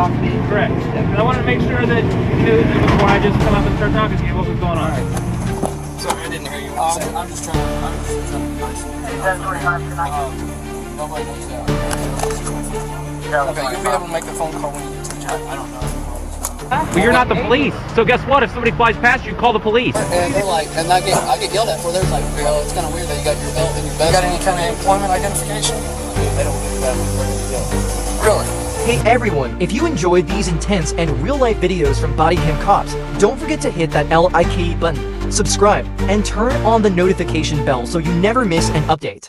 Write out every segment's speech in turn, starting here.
talk to me? Correct. Yeah. And I wanted to make sure that you knew before I just come up and start talking to you what was going on. Sorry, I didn't hear you. I'm just trying to be nice. Nobody knows that. Okay, you'll be able to make the phone call when you get to the job. I don't know. Well, you're not the police. So guess what? If somebody flies past you, call the police. And they're like, and I get yelled at for. They're like, well, it's kind of weird that you got your belt in your vest. You got any kind of employment identification? They don't get that one. Really? Hey everyone, if you enjoyed these intense and real-life videos from Body Cam Cops, don't forget to hit that like button, subscribe, and turn on the notification bell so you never miss an update.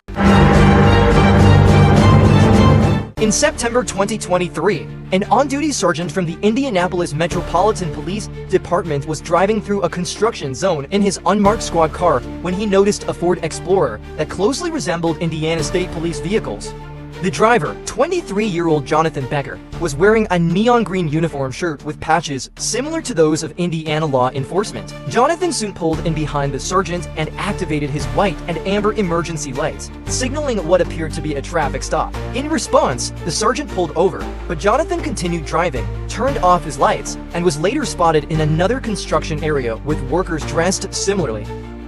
In September 2023, an on-duty sergeant from the Indianapolis Metropolitan Police Department was driving through a construction zone in his unmarked squad car when he noticed a Ford Explorer that closely resembled Indiana State Police vehicles. The driver, 23-year-old Jonathan Becker, was wearing a neon green uniform shirt with patches similar to those of Indiana law enforcement. Jonathan soon pulled in behind the sergeant and activated his white and amber emergency lights, signaling what appeared to be a traffic stop. In response, the sergeant pulled over, but Jonathan continued driving, turned off his lights, and was later spotted in another construction area with workers dressed similarly.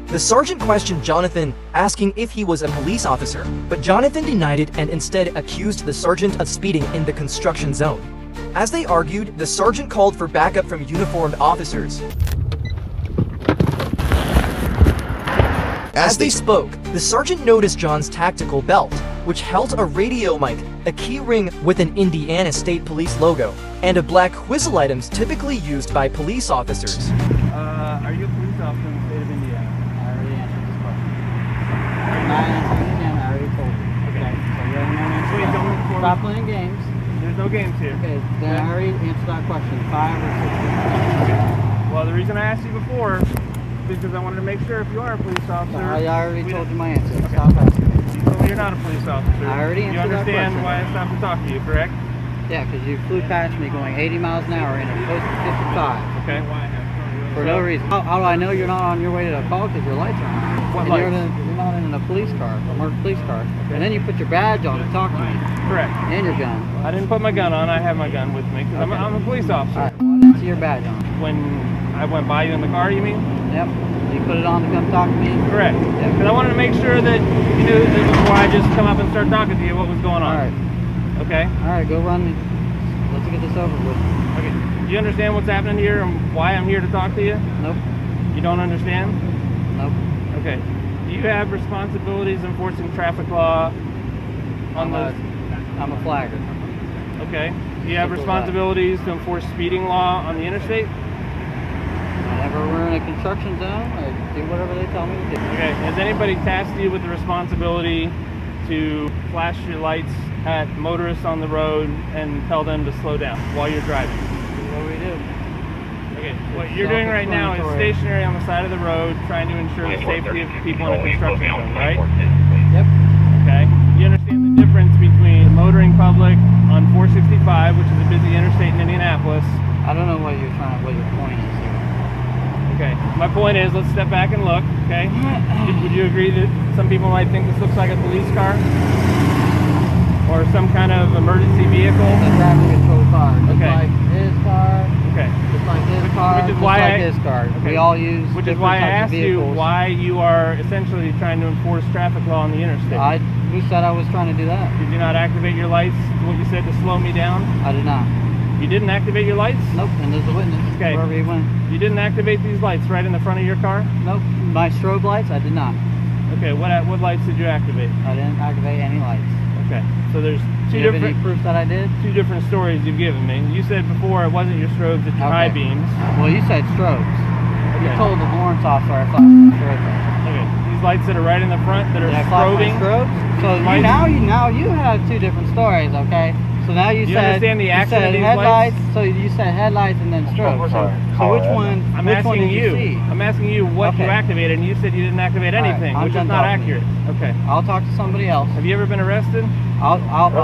The sergeant questioned Jonathan, asking if he was a police officer, but Jonathan denied it and instead accused the sergeant of speeding in the construction zone. As they argued, the sergeant called for backup from uniformed officers. As they spoke, the sergeant noticed John's tactical belt, which held a radio mic, a key ring with an Indiana State Police logo, and a black whistle items typically used by police officers. Are you a police officer in the state of Indiana? I already answered this question. I'm not answering again, I already told you. Okay, so you already know the Please don't answer. Stop playing games. There's no games here. Okay, then I already answered that question. 5 or 6. Well, the reason I asked you before is because I wanted to make sure if you are a police officer. I already told you my answer. Okay. Stop asking. You told me you're not a police officer. I already You answered that understand question. why I stopped to talk to you, correct? Yeah, because you flew past me going 80 miles an hour in a post 55. Okay. For no reason. How do I know you're not on your way to the call because your lights are on? What And lights? you're not in a police car, a marked police car. And then you put your badge on to talk to me. Correct. And your gun. I didn't put my gun on. I have my gun with me because Okay. I'm a police officer. Alright, well, I didn't see your badge on. When I went by you in the car, you mean? Yep. You put it on to come talk to me? Correct. Yep. Because I wanted to make sure that you knew that before I just come up and start talking to you what was going on. Alright. Okay? Alright, go run. Let's get this over with. Okay. Do you understand what's happening here and why I'm here to talk to you? Nope. You don't understand? Nope. Okay. Do you have responsibilities enforcing traffic law on those? I'm a flagger. Okay. Do you have Simple as that. responsibilities to enforce speeding law on the interstate? Whenever we're in a construction zone, I do whatever they tell me to do. Okay. Has anybody tasked you with the responsibility to flash your lights at motorists on the road and tell them to slow down while you're driving? What do we do? Okay, what you're doing right now is stationary on the side of the road trying to ensure the safety of people in a construction zone, right? Yep. Okay. You understand the difference between the motoring public on 465, which is a busy interstate in Indianapolis. I don't know what your point is here. Okay. My point is, let's step back and look, okay? Would you agree that some people might think this looks like a police car? Or some kind of emergency vehicle? It's a traffic control car. Just Okay. like his car. Okay. Just like his car. Which is just why like I- his car. okay. We all use Which is different why I types of asked you vehicles. why you are essentially trying to enforce traffic law on the interstate. Who said I was trying to do that? Did you not activate your lights, what you said, to slow me down? I did not. You didn't activate your lights? Nope. And there's a witness. Okay. Wherever he went. You didn't activate these lights right in the front of your car? Nope. My strobe lights, I did not. Okay, what lights did you activate? I didn't activate any lights. Okay, so there's Do two you have any different proof that I did? stories you've given me. You said before it wasn't your strobes, it's your high Okay. beams. Well, you said strobes. You Okay. told the warrant officer I flashed my strobe lights. Okay, these lights that are right in the front that are Did I flash my strobing. strobes? So Lights- now you have two different stories, okay? So now you You said understand the you action of said these headlights. lights? So you said headlights and then strobes. So which one? I'm which one asking did you see? I'm asking you what you Okay. activated, and you said you didn't activate All right, anything, I'm which is done not talking to you. accurate. Okay. I'll talk to somebody else. Have you ever been arrested? I'll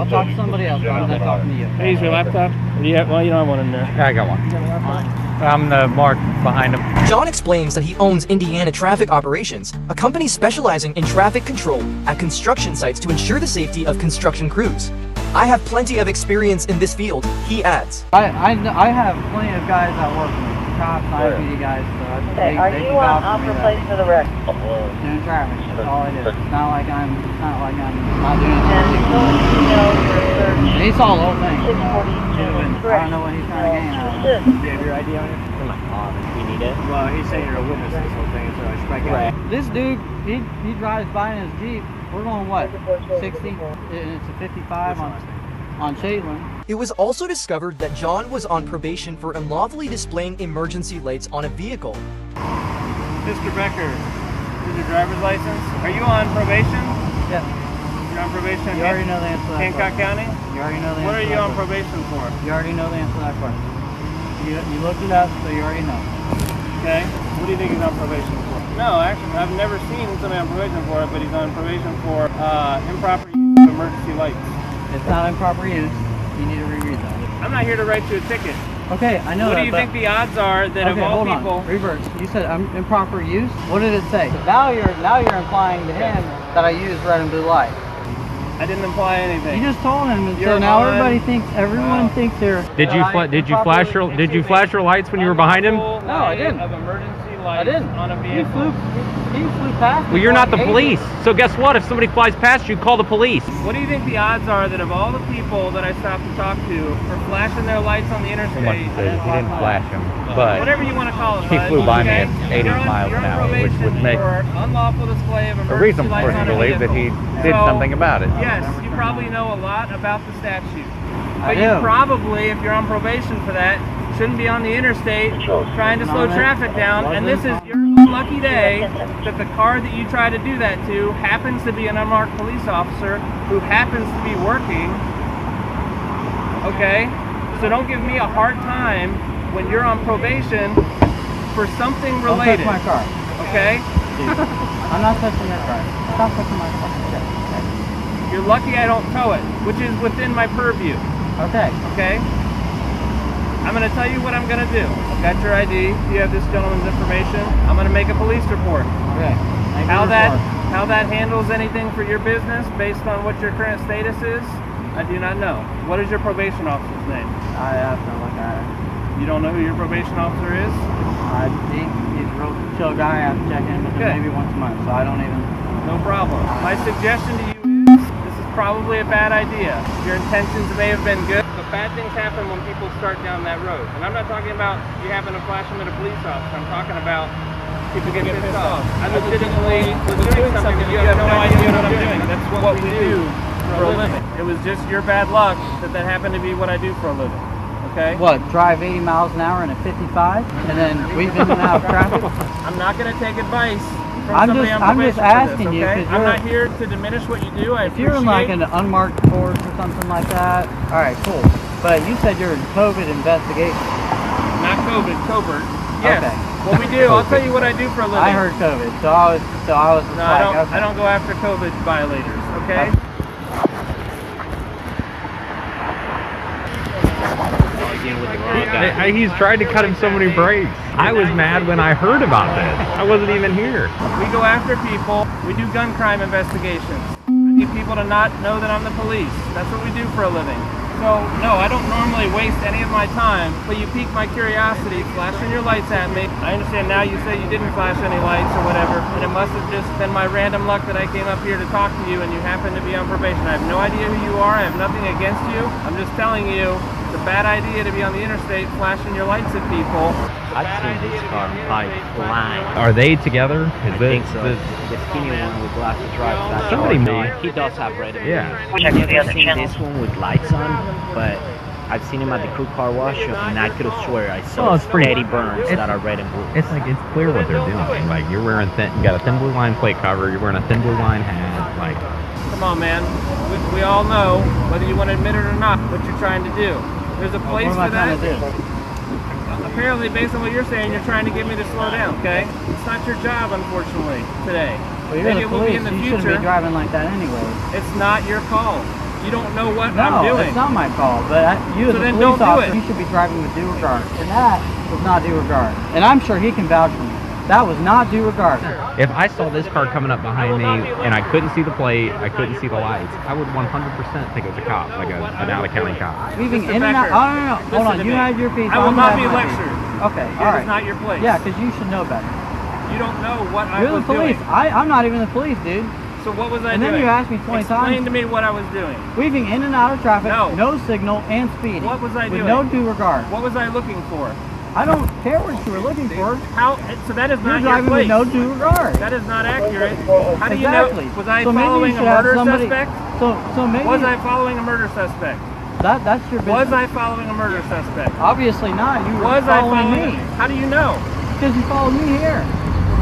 talk to somebody else. I'm done talking to you. Hey, is your laptop? Or do you have, well, you don't have one in there. Yeah, I got one. You got a laptop? I'm the mark behind him. John explains that he owns Indiana Traffic Operations, a company specializing in traffic control at construction sites to ensure the safety of construction crews. I have plenty of experience in this field, he adds. I have plenty of guys that work with me. Cops, IPD guys, so Okay, are you on offer place for the wreck? doing traffic. That's all I do. It's not like I'm not doing And anything. full details for search And he saw the whole thing. 642. I don't know what he's trying to gain out of it. Assist. Do you have your ID on you? Come on, we need it. Well, he's saying you're a witness to this whole thing, so I should probably get it. This dude, he drives by in his Jeep. We're going what? 60? And it's a 55 on Caitlin. It was also discovered that John was on probation for unlawfully displaying emergency lights on a vehicle. Mr. Becker, is your driver's license? Are you on probation? Yeah. You're on probation? You already know the answer to that Hancock question. County? You already know the answer What are to you that on question. probation for? You already know the answer to that question. You looked it up, so you already know. Okay. What do you think he's on probation for? No, actually, I've never seen somebody on probation for it, but he's on probation for improper use of emergency lights. It's not improper use. You need to reread that. I'm not here to write you a ticket. Okay, I know What that. do you think the odds are that of okay, all hold people? on. Reverse. You said improper use. What did it say? Now you're implying to him that I use red and blue light. I didn't imply anything. You just told him, and so You're now on- everyone thinks you're. Did you flash your lights when you were behind him? No, I didn't. Of emergency I lights didn't. on a He vehicle. flew past. Well, you're not the police. So guess what? If somebody flies past you, call the police. What do you think the odds are that of all the people that I stopped to talk to for flashing their lights on the interstate? He didn't flash him, but Whatever you want to call it. he bud, flew by me okay? at 80 You're on- miles you're an on hour, which probation would make for unlawful display of a emergency reason lights for us on to a believe that he vehicle. did So, something about it. Yes, you probably know a lot about the statute. I But do. you probably, if you're on probation for that, shouldn't be on the interstate trying to slow Not traffic down. And this is your lucky day that the car that you try to do that to happens to be an unmarked police officer who happens to be working. Okay? So don't give me a hard time when you're on probation for something Don't touch related. my car. Okay? I'm not touching your car. Stop touching my car. You're lucky I don't tow it, which is within my purview. Okay. Okay? I'm going to tell you what I'm going to do. I've got your ID. You have this gentleman's information. I'm going to make a police report. Okay. Thank you How for that the how that handles anything for your business based on what your current status is, I do not know. What is your probation officer's name? report. I have to look at it. You don't know who your probation officer is? He's a real chill guy. I have to check in with him Okay. maybe once a month, so I don't even. No problem. My suggestion to you is this is probably a bad idea. Your intentions may have been good, but bad things happen when people start down that road. And I'm not talking about you having to flash them at a police officer. I'm talking about people get pissed off. I legitimately was doing something that you have no idea what I'm doing. That's what we do for a living. It was just your bad luck that that happened to be what I do for a living. Okay? What? Drive 80 miles an hour in a 55, and then weave in and out of traffic? I'm not going to take advice from I'm somebody just- on I'm just probation for asking this, you, okay? 'cause I'm you're- not here to diminish what you do. I If you're in like appreciate- an unmarked Ford or something like that, all right, cool. But you said you're in COVID investigation. Not COVID, covert. Yes. Okay. What we do, I'll tell you what I do for a living. I heard COVID, so I was just No, like, okay. I don't go after COVID violators, okay? He's tried to cut him so many breaks. I was mad when I heard about this. I wasn't even here. We go after people. We do gun crime investigations. I need people to not know that I'm the police. That's what we do for a living. So, no, I don't normally waste any of my time, but you pique my curiosity, flashing your lights at me. I understand now you say you didn't flash any lights or whatever, and it must have just been my random luck that I came up here to talk to you and you happen to be on probation. I have no idea who you are. I have nothing against you. I'm just telling you, it's a bad idea to be on the interstate flashing your lights at people. I've seen this car probably flying. Are they together? I think so. The skinny one with glasses drives that Somebody car. made- He does have red and blue. Yeah. I've never seen this one with lights on, but I've seen him at the crew car wash, and I could have swear I saw Well, it's pretty- steady burns that are red and blue. It's like it's clear what they're doing. Like you're wearing you got a thin blue line plate cover. You're wearing a thin blue line hat. Like Come on, man. We all know, whether you want to admit it or not, what you're trying to do. There's a place What am I for that. trying to do? Apparently, based on what you're saying, you're trying to get me to slow down, okay? It's not your job, unfortunately, today. Well, you're Maybe the it will be police. in the You shouldn't future. be driving like that anyway. It's not your call. You don't know what No, I'm doing. it's not my call. But you, as So a then police don't do officer, it. you should be driving with due regard. And that was not due regard. And I'm sure he can vouch for me. That was not due regard. If I saw this car coming up behind me and I couldn't see the plate, I couldn't see the lights, I would 100% think it was a cop, like an out-of-county cop. Weaving Mr. in and out. Becker, Oh, no. Hold listen on. to You me. had your piece. I will I'm not gonna be have my lectured. piece. Okay. Here All is right. not your place. Yeah, because you should know better. You don't know what I You're was the police. doing. I'm not even the police, dude. So what was I And doing? then you asked me 20 Explain times. to me what I was doing. Weaving in and out of traffic, No. signal, and speeding. What was I with doing? no due regard. What was I looking for? I don't care what you were looking for. How? So that is You're not your driving place. with no due regard. That is not accurate. How do you Exactly. know? Was I So maybe you following a should have murder somebody- suspect? So maybe Was I following a murder suspect? that's your business. Was I following a murder suspect? Obviously not. You were Was I following following? me How do you know? because you followed me here.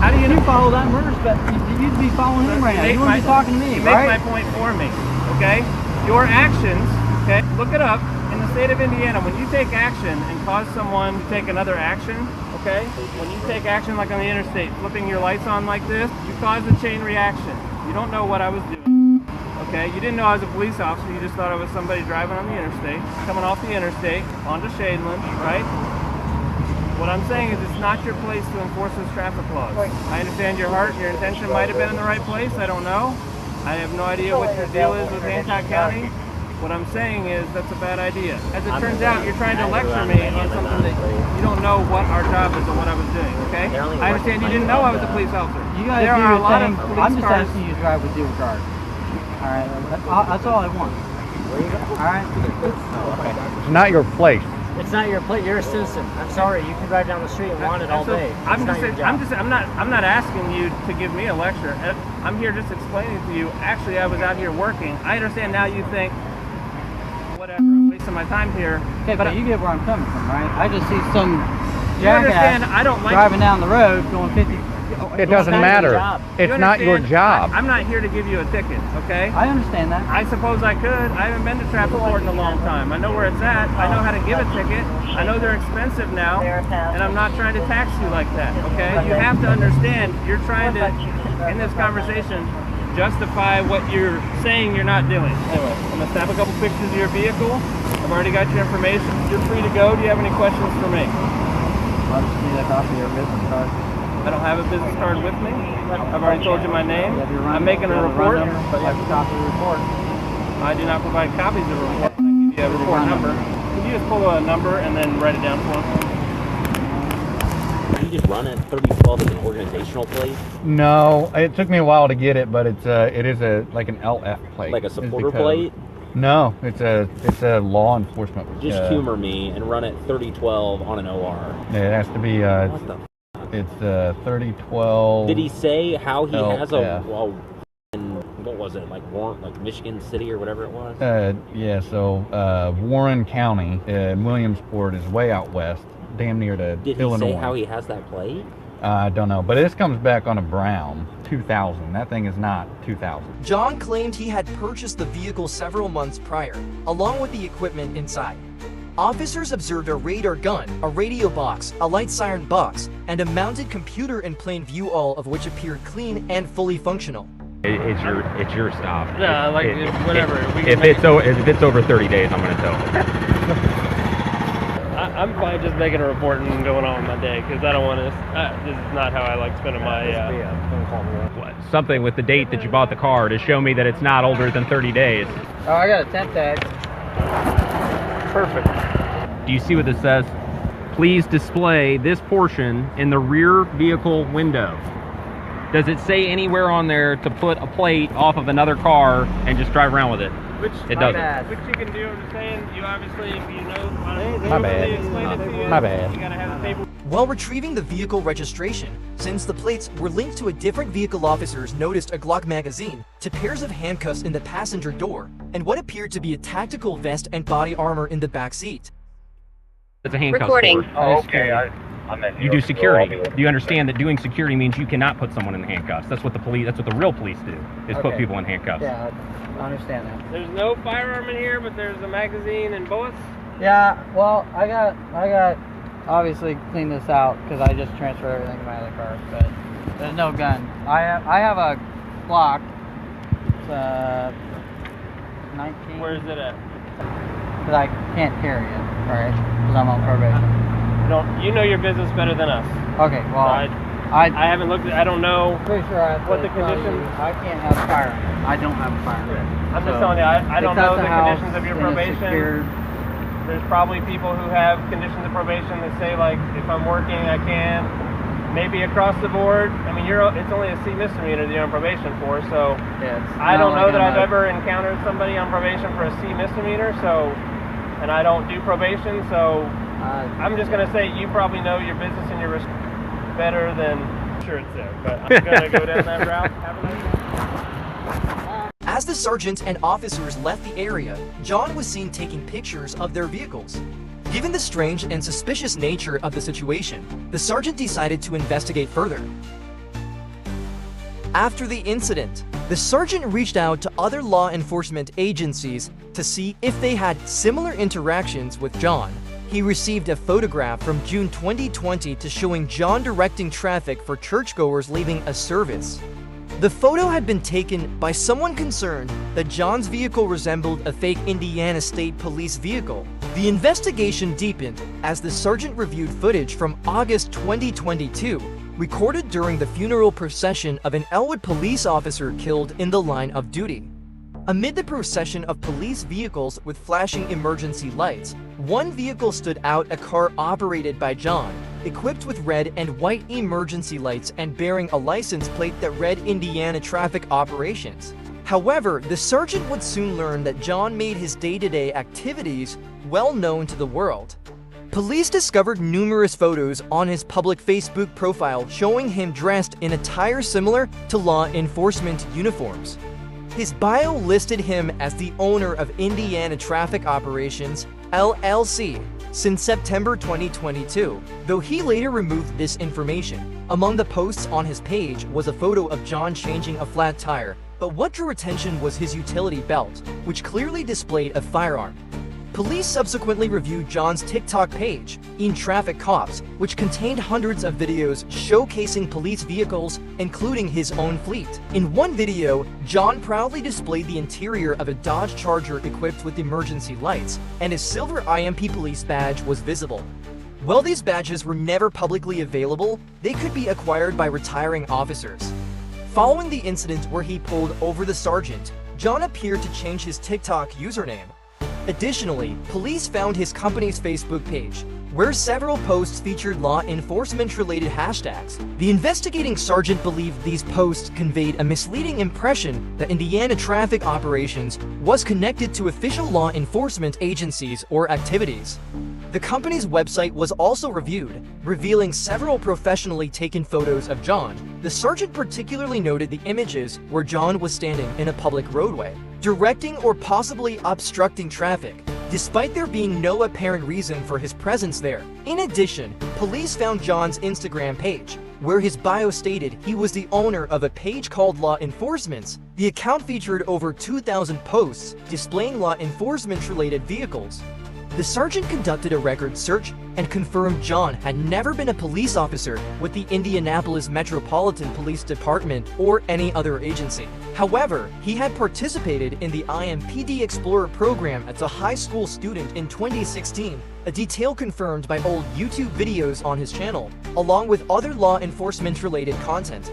How do you If know? you follow that murder suspect, you'd be following him right now. You wouldn't be talking to me, You make right? my point for me, okay? Your actions, okay? Look it up. In the state of Indiana, when you take action and cause someone to take another action, okay? When you take action like on the interstate, flipping your lights on like this, you cause a chain reaction. You don't know what I was doing, okay? You didn't know I was a police officer. You just thought I was somebody driving on the interstate, coming off the interstate onto Shadeland, right? What I'm saying is it's not your place to enforce those traffic laws. I understand your heart, your intention might have been in the right place. I don't know. I have no idea what your deal is with Hancock County. What I'm saying is that's a bad idea. As it turns out, you're trying to lecture me on something that you don't know what our job is and what I was doing, okay? I understand you didn't know I was a police officer. You guys There do are a your lot thing. of police I'm just cars. asking you to drive with due regard. All right, that's all I want. All right. It's not your place. It's not your plate. You're a citizen. I'm sorry. You can drive down the street and want it all So, day. I'm It's not your job. I'm not asking you to give me a lecture. I'm here just explaining to you. Actually, I was out here working. I understand now. You think, whatever, I'm wasting my time here. Okay, but you get where I'm coming from, right? I just see some You understand? jackass I don't like driving down the road going 50. It doesn't not your matter. job. It's not your job. I'm not here to give you a ticket, okay? I understand that. I suppose I could. I haven't been to traffic court in a long time. I know where it's at. I know how to give a ticket. I know they're expensive now, and I'm not trying to tax you like that, okay? You have to understand, you're trying to, in this conversation, justify what you're saying you're not doing. Anyway, I'm gonna snap a couple pictures of your vehicle. I've already got your information. You're free to go. Do you have any questions for me? I just need a copy of your business card. I don't have a business card with me. I've already told you my name. You have your run- I'm making you a have report. run number, but you have a copy of the report. I do not provide copies of a report. I give you a report number. Can you just pull a number and then write it down for me? You just run it 3012 as an organizational plate, No, it took me a while to get it, but it is like an LF plate. like a is the supporter code. plate. No, it's a law enforcement. Just humor me and run it 3012 on an OR. Yeah, it has to be. What the? It's 3012. Did he say how he has LF. what was it, like Warren, like Michigan City or whatever it was? Yeah, so Warren County, Williamsport is way out west, damn near to Did he Illinois. say how he has that plate? I don't know, but this comes back on a brown 2000. That thing is not 2000. John claimed he had purchased the vehicle several months prior, along with the equipment inside. Officers observed a radar gun, a radio box, a light siren box, and a mounted computer in plain view, all of which appeared clean and fully functional. It's your stop. Yeah, like, whatever. We can If it's over 30 days, I'm gonna tow. I'm fine just making a report and going on with my day because I don't want to. This is not how I like spending my. Something with the date that you bought the car to show me that it's not older than 30 days. Oh, I got a temp tag. Perfect. Do you see what this says? Please display this portion in the rear vehicle window. Does it say anywhere on there to put a plate off of another car and just drive around with it? It doesn't. Which you can do. I'm just saying. You obviously, if you know. My bad. My bad. You gotta have the paper. While retrieving the vehicle registration, since the plates were linked to a different vehicle, officers noticed a Glock magazine to pairs of handcuffs in the passenger door and what appeared to be a tactical vest and body armor in the back seat. It's a handcuff. Recording. sport. Oh, okay. You do security. Do you understand that doing security means you cannot put someone in handcuffs? That's what the police. That's what the real police do. Is put Okay. people in handcuffs. Yeah, I understand that. There's no firearm in here, but there's a magazine and bullets. Yeah, well, I got obviously clean this out because I just transferred everything to my other car, but there's no gun. I have a Glock. It's 19. Where is it at? Because I can't carry it, right? Because I'm on probation. You know your business better than us. Okay, well, I haven't looked at. I don't know. Pretty sure I have what to the tell conditions. you, I can't have a firearm. I don't have a firearm. I'm just telling you. I don't know the house conditions of your in a probation. secured- There's probably people who have conditions of probation that say, like, if I'm working, I can. Maybe across the board. I mean, it's only a C misdemeanor that you're on probation for, so Yeah, I don't know like that I'm I've ever encountered somebody on probation for a C misdemeanor, so, and I don't do probation, so I'm just going to say you probably know your business and your risk better than, sure it's there, but I'm going to go down that route. Have a nice day. As the sergeant and officers left the area, John was seen taking pictures of their vehicles. Given the strange and suspicious nature of the situation, the sergeant decided to investigate further. After the incident, the sergeant reached out to other law enforcement agencies to see if they had similar interactions with John. He received a photograph from June 2020 showing John directing traffic for churchgoers leaving a service. The photo had been taken by someone concerned that John's vehicle resembled a fake Indiana State Police vehicle. The investigation deepened as the sergeant reviewed footage from August 2022, recorded during the funeral procession of an Elwood police officer killed in the line of duty. Amid the procession of police vehicles with flashing emergency lights, one vehicle stood out, a car operated by John, equipped with red and white emergency lights and bearing a license plate that read Indiana Traffic Operations. However, the sergeant would soon learn that John made his day-to-day activities well known to the world. Police discovered numerous photos on his public Facebook profile showing him dressed in attire similar to law enforcement uniforms. His bio listed him as the owner of Indiana Traffic Operations, LLC, since September 2022, though he later removed this information. Among the posts on his page was a photo of John changing a flat tire, but what drew attention was his utility belt, which clearly displayed a firearm. Police subsequently reviewed John's TikTok page, In Traffic Cops, which contained hundreds of videos showcasing police vehicles, including his own fleet. In one video, John proudly displayed the interior of a Dodge Charger equipped with emergency lights, and his silver IMP police badge was visible. While these badges were never publicly available, they could be acquired by retiring officers. Following the incident where he pulled over the sergeant, John appeared to change his TikTok username. Additionally, police found his company's Facebook page, where several posts featured law enforcement-related hashtags. The investigating sergeant believed these posts conveyed a misleading impression that Indiana Traffic Operations was connected to official law enforcement agencies or activities. The company's website was also reviewed, revealing several professionally taken photos of John. The sergeant particularly noted the images where John was standing in a public roadway, directing or possibly obstructing traffic, despite there being no apparent reason for his presence there. In addition, police found John's Instagram page, where his bio stated he was the owner of a page called Law Enforcements. The account featured over 2,000 posts displaying law enforcement-related vehicles. The sergeant conducted a record search and confirmed John had never been a police officer with the Indianapolis Metropolitan Police Department or any other agency. However, he had participated in the IMPD Explorer program as a high school student in 2016, a detail confirmed by old YouTube videos on his channel, along with other law enforcement-related content.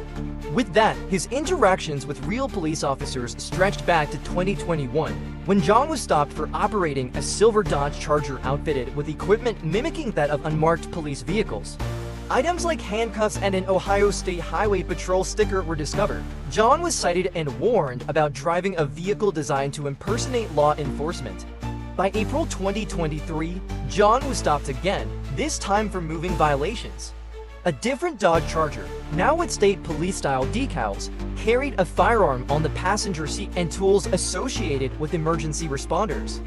With that, his interactions with real police officers stretched back to 2021, when John was stopped for operating a silver Dodge Charger outfitted with equipment mimicking that of unmarked police vehicles. Items like handcuffs and an Ohio State Highway Patrol sticker were discovered. John was cited and warned about driving a vehicle designed to impersonate law enforcement. By April 2023, John was stopped again, this time for moving violations. A different Dodge Charger, now with state police-style decals, carried a firearm on the passenger seat and tools associated with emergency responders.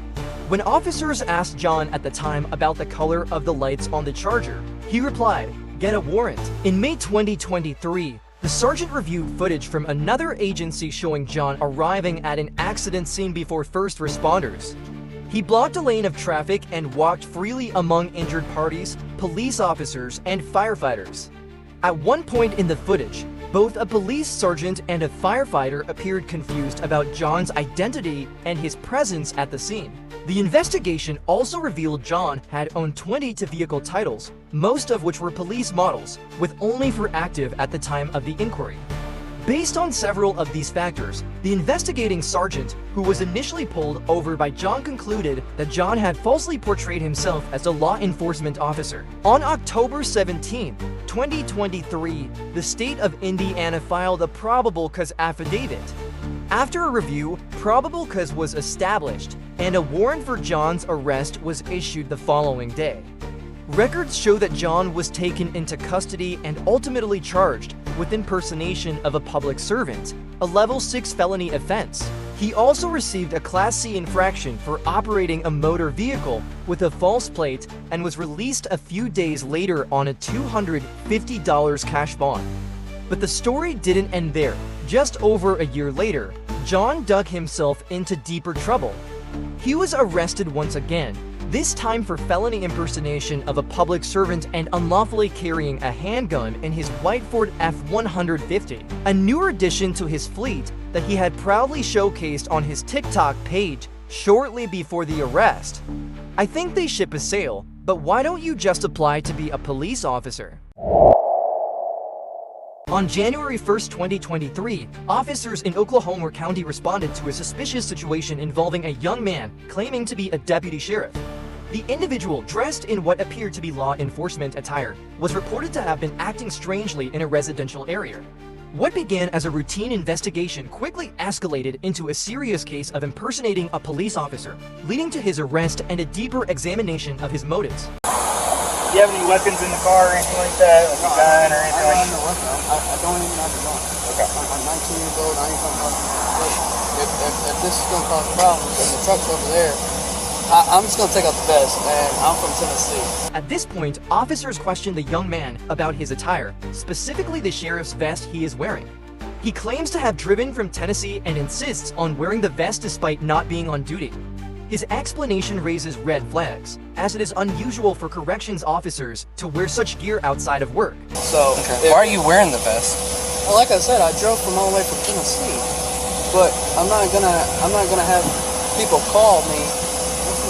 When officers asked John at the time about the color of the lights on the Charger, he replied, "Get a warrant." In May 2023, the sergeant reviewed footage from another agency showing John arriving at an accident scene before first responders. He blocked a lane of traffic and walked freely among injured parties, police officers, and firefighters. At one point in the footage, both a police sergeant and a firefighter appeared confused about John's identity and his presence at the scene. The investigation also revealed John had owned 22 vehicle titles, most of which were police models, with only 4 active at the time of the inquiry. Based on several of these factors, the investigating sergeant, who was initially pulled over by John, concluded that John had falsely portrayed himself as a law enforcement officer. On October 17, 2023, the state of Indiana filed a probable cause affidavit. After a review, probable cause was established, and a warrant for John's arrest was issued the following day. Records show that John was taken into custody and ultimately charged with impersonation of a public servant, a level 6 felony offense. He also received a Class C infraction for operating a motor vehicle with a false plate and was released a few days later on a $250 cash bond. But the story didn't end there. Just over a year later, John dug himself into deeper trouble. He was arrested once again, this time for felony impersonation of a public servant and unlawfully carrying a handgun in his white Ford F-150, a newer addition to his fleet that he had proudly showcased on his TikTok page shortly before the arrest. I think they ship a sale, but why don't you just apply to be a police officer? On January 1st, 2023, officers in Oklahoma County responded to a suspicious situation involving a young man claiming to be a deputy sheriff. The individual, dressed in what appeared to be law enforcement attire, was reported to have been acting strangely in a residential area. What began as a routine investigation quickly escalated into a serious case of impersonating a police officer, leading to his arrest and a deeper examination of his motives. Do you have any weapons in the car or anything like that? Like a gun or anything like that? I don't even have a gun. Okay. I'm 19 years old. I ain't gonna cause if this is gonna cause problems and the truck's over there, I'm just gonna take out the vest, and I'm from Tennessee. At this point, officers questioned the young man about his attire, specifically the sheriff's vest he is wearing. He claims to have driven from Tennessee and insists on wearing the vest despite not being on duty. His explanation raises red flags, as it is unusual for corrections officers to wear such gear outside of work. So, why are you wearing the vest? Well, like I said, I drove from all the way from Tennessee, but I'm not gonna have people call me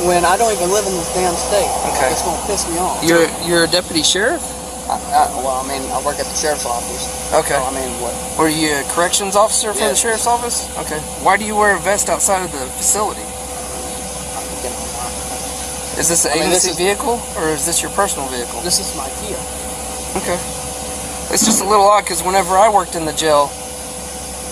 when I don't even live in this damn state. Okay. It's gonna piss me off. You're a deputy sheriff? Well, I mean, I work at the sheriff's office. Okay. So, I mean, what? Were you a corrections officer for the Yes. sheriff's office? Okay. Why do you wear a vest outside of the facility? Is this an agency vehicle, or is this your personal vehicle? This is my Kia. Okay. It's just a little odd, because whenever I worked in the jail,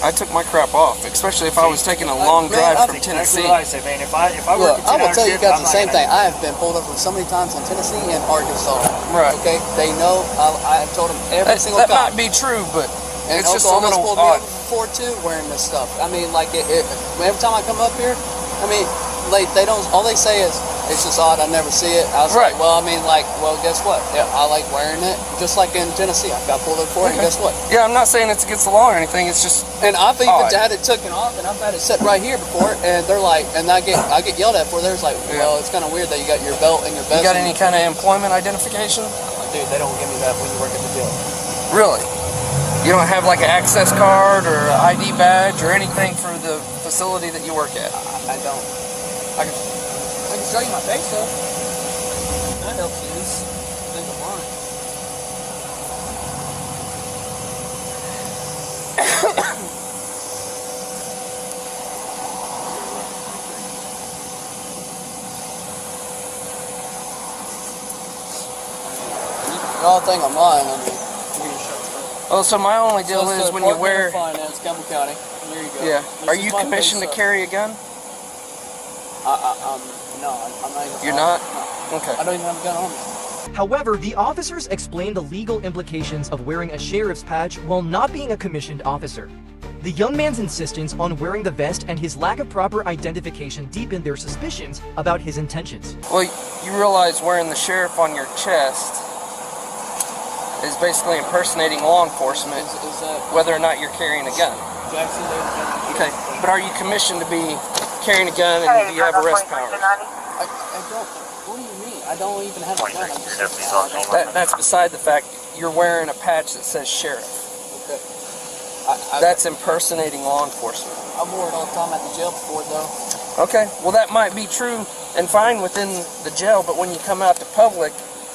I took my crap off, especially if I was taking a long drive from Tennessee. That's what I say, man. If I Look, work a I will 10-hour tell you shift, guys I'm the not same gonna- thing. I have been pulled over so many times in Tennessee and Arkansas. Right. Okay? They know. I have told them every single that cop. might be true, but And it's just a Oklahoma's little pulled me odd. over before too, wearing this stuff. I mean, like every time I come up here, I mean, like they don't. All they say is it's just odd. I never see it. I was Right. like, well, I mean, like, well, guess what? Yeah, I like wearing it. Just like in Tennessee, I got pulled over for it. And guess what? Yeah, I'm not saying it's against the law or anything. It's just And I've even odd. had it taken off, and I've had it set right here before, and they're like, and I get yelled at for it. They're like, well, it's kind of weird that you got your belt and your vest. You got any kind of employment identification? Dude, they don't give me that when you work at the jail. Really? You don't have like an access card or an ID badge or anything for the facility that you work at? I don't. I can show you my face though. That helps you. Think of mine. The only thing I'm lying, I mean, Oh, so my only deal so is when you wear. Finance, Campbell County. There you go. Yeah. This Are is you my commissioned to face, carry a gun? No, I'm not even. You're not? No. Okay. I don't even have a gun on me. However, the officers explained the legal implications of wearing a sheriff's badge while not being a commissioned officer. The young man's insistence on wearing the vest and his lack of proper identification deepened their suspicions about his intentions. Well, you realize wearing the sheriff on your chest is basically impersonating law enforcement, Is that whether or not you're carrying a gun. Jackson? Okay, but are you commissioned to be carrying a gun and do you have arrest powers? I don't. What do you mean? I don't even have a gun. I'm just That's beside the fact you're wearing a patch that says sheriff. okay. That's impersonating law enforcement. I wore it all the time at the jail before, though. Okay, well that might be true and fine within the jail, but when you come out to public,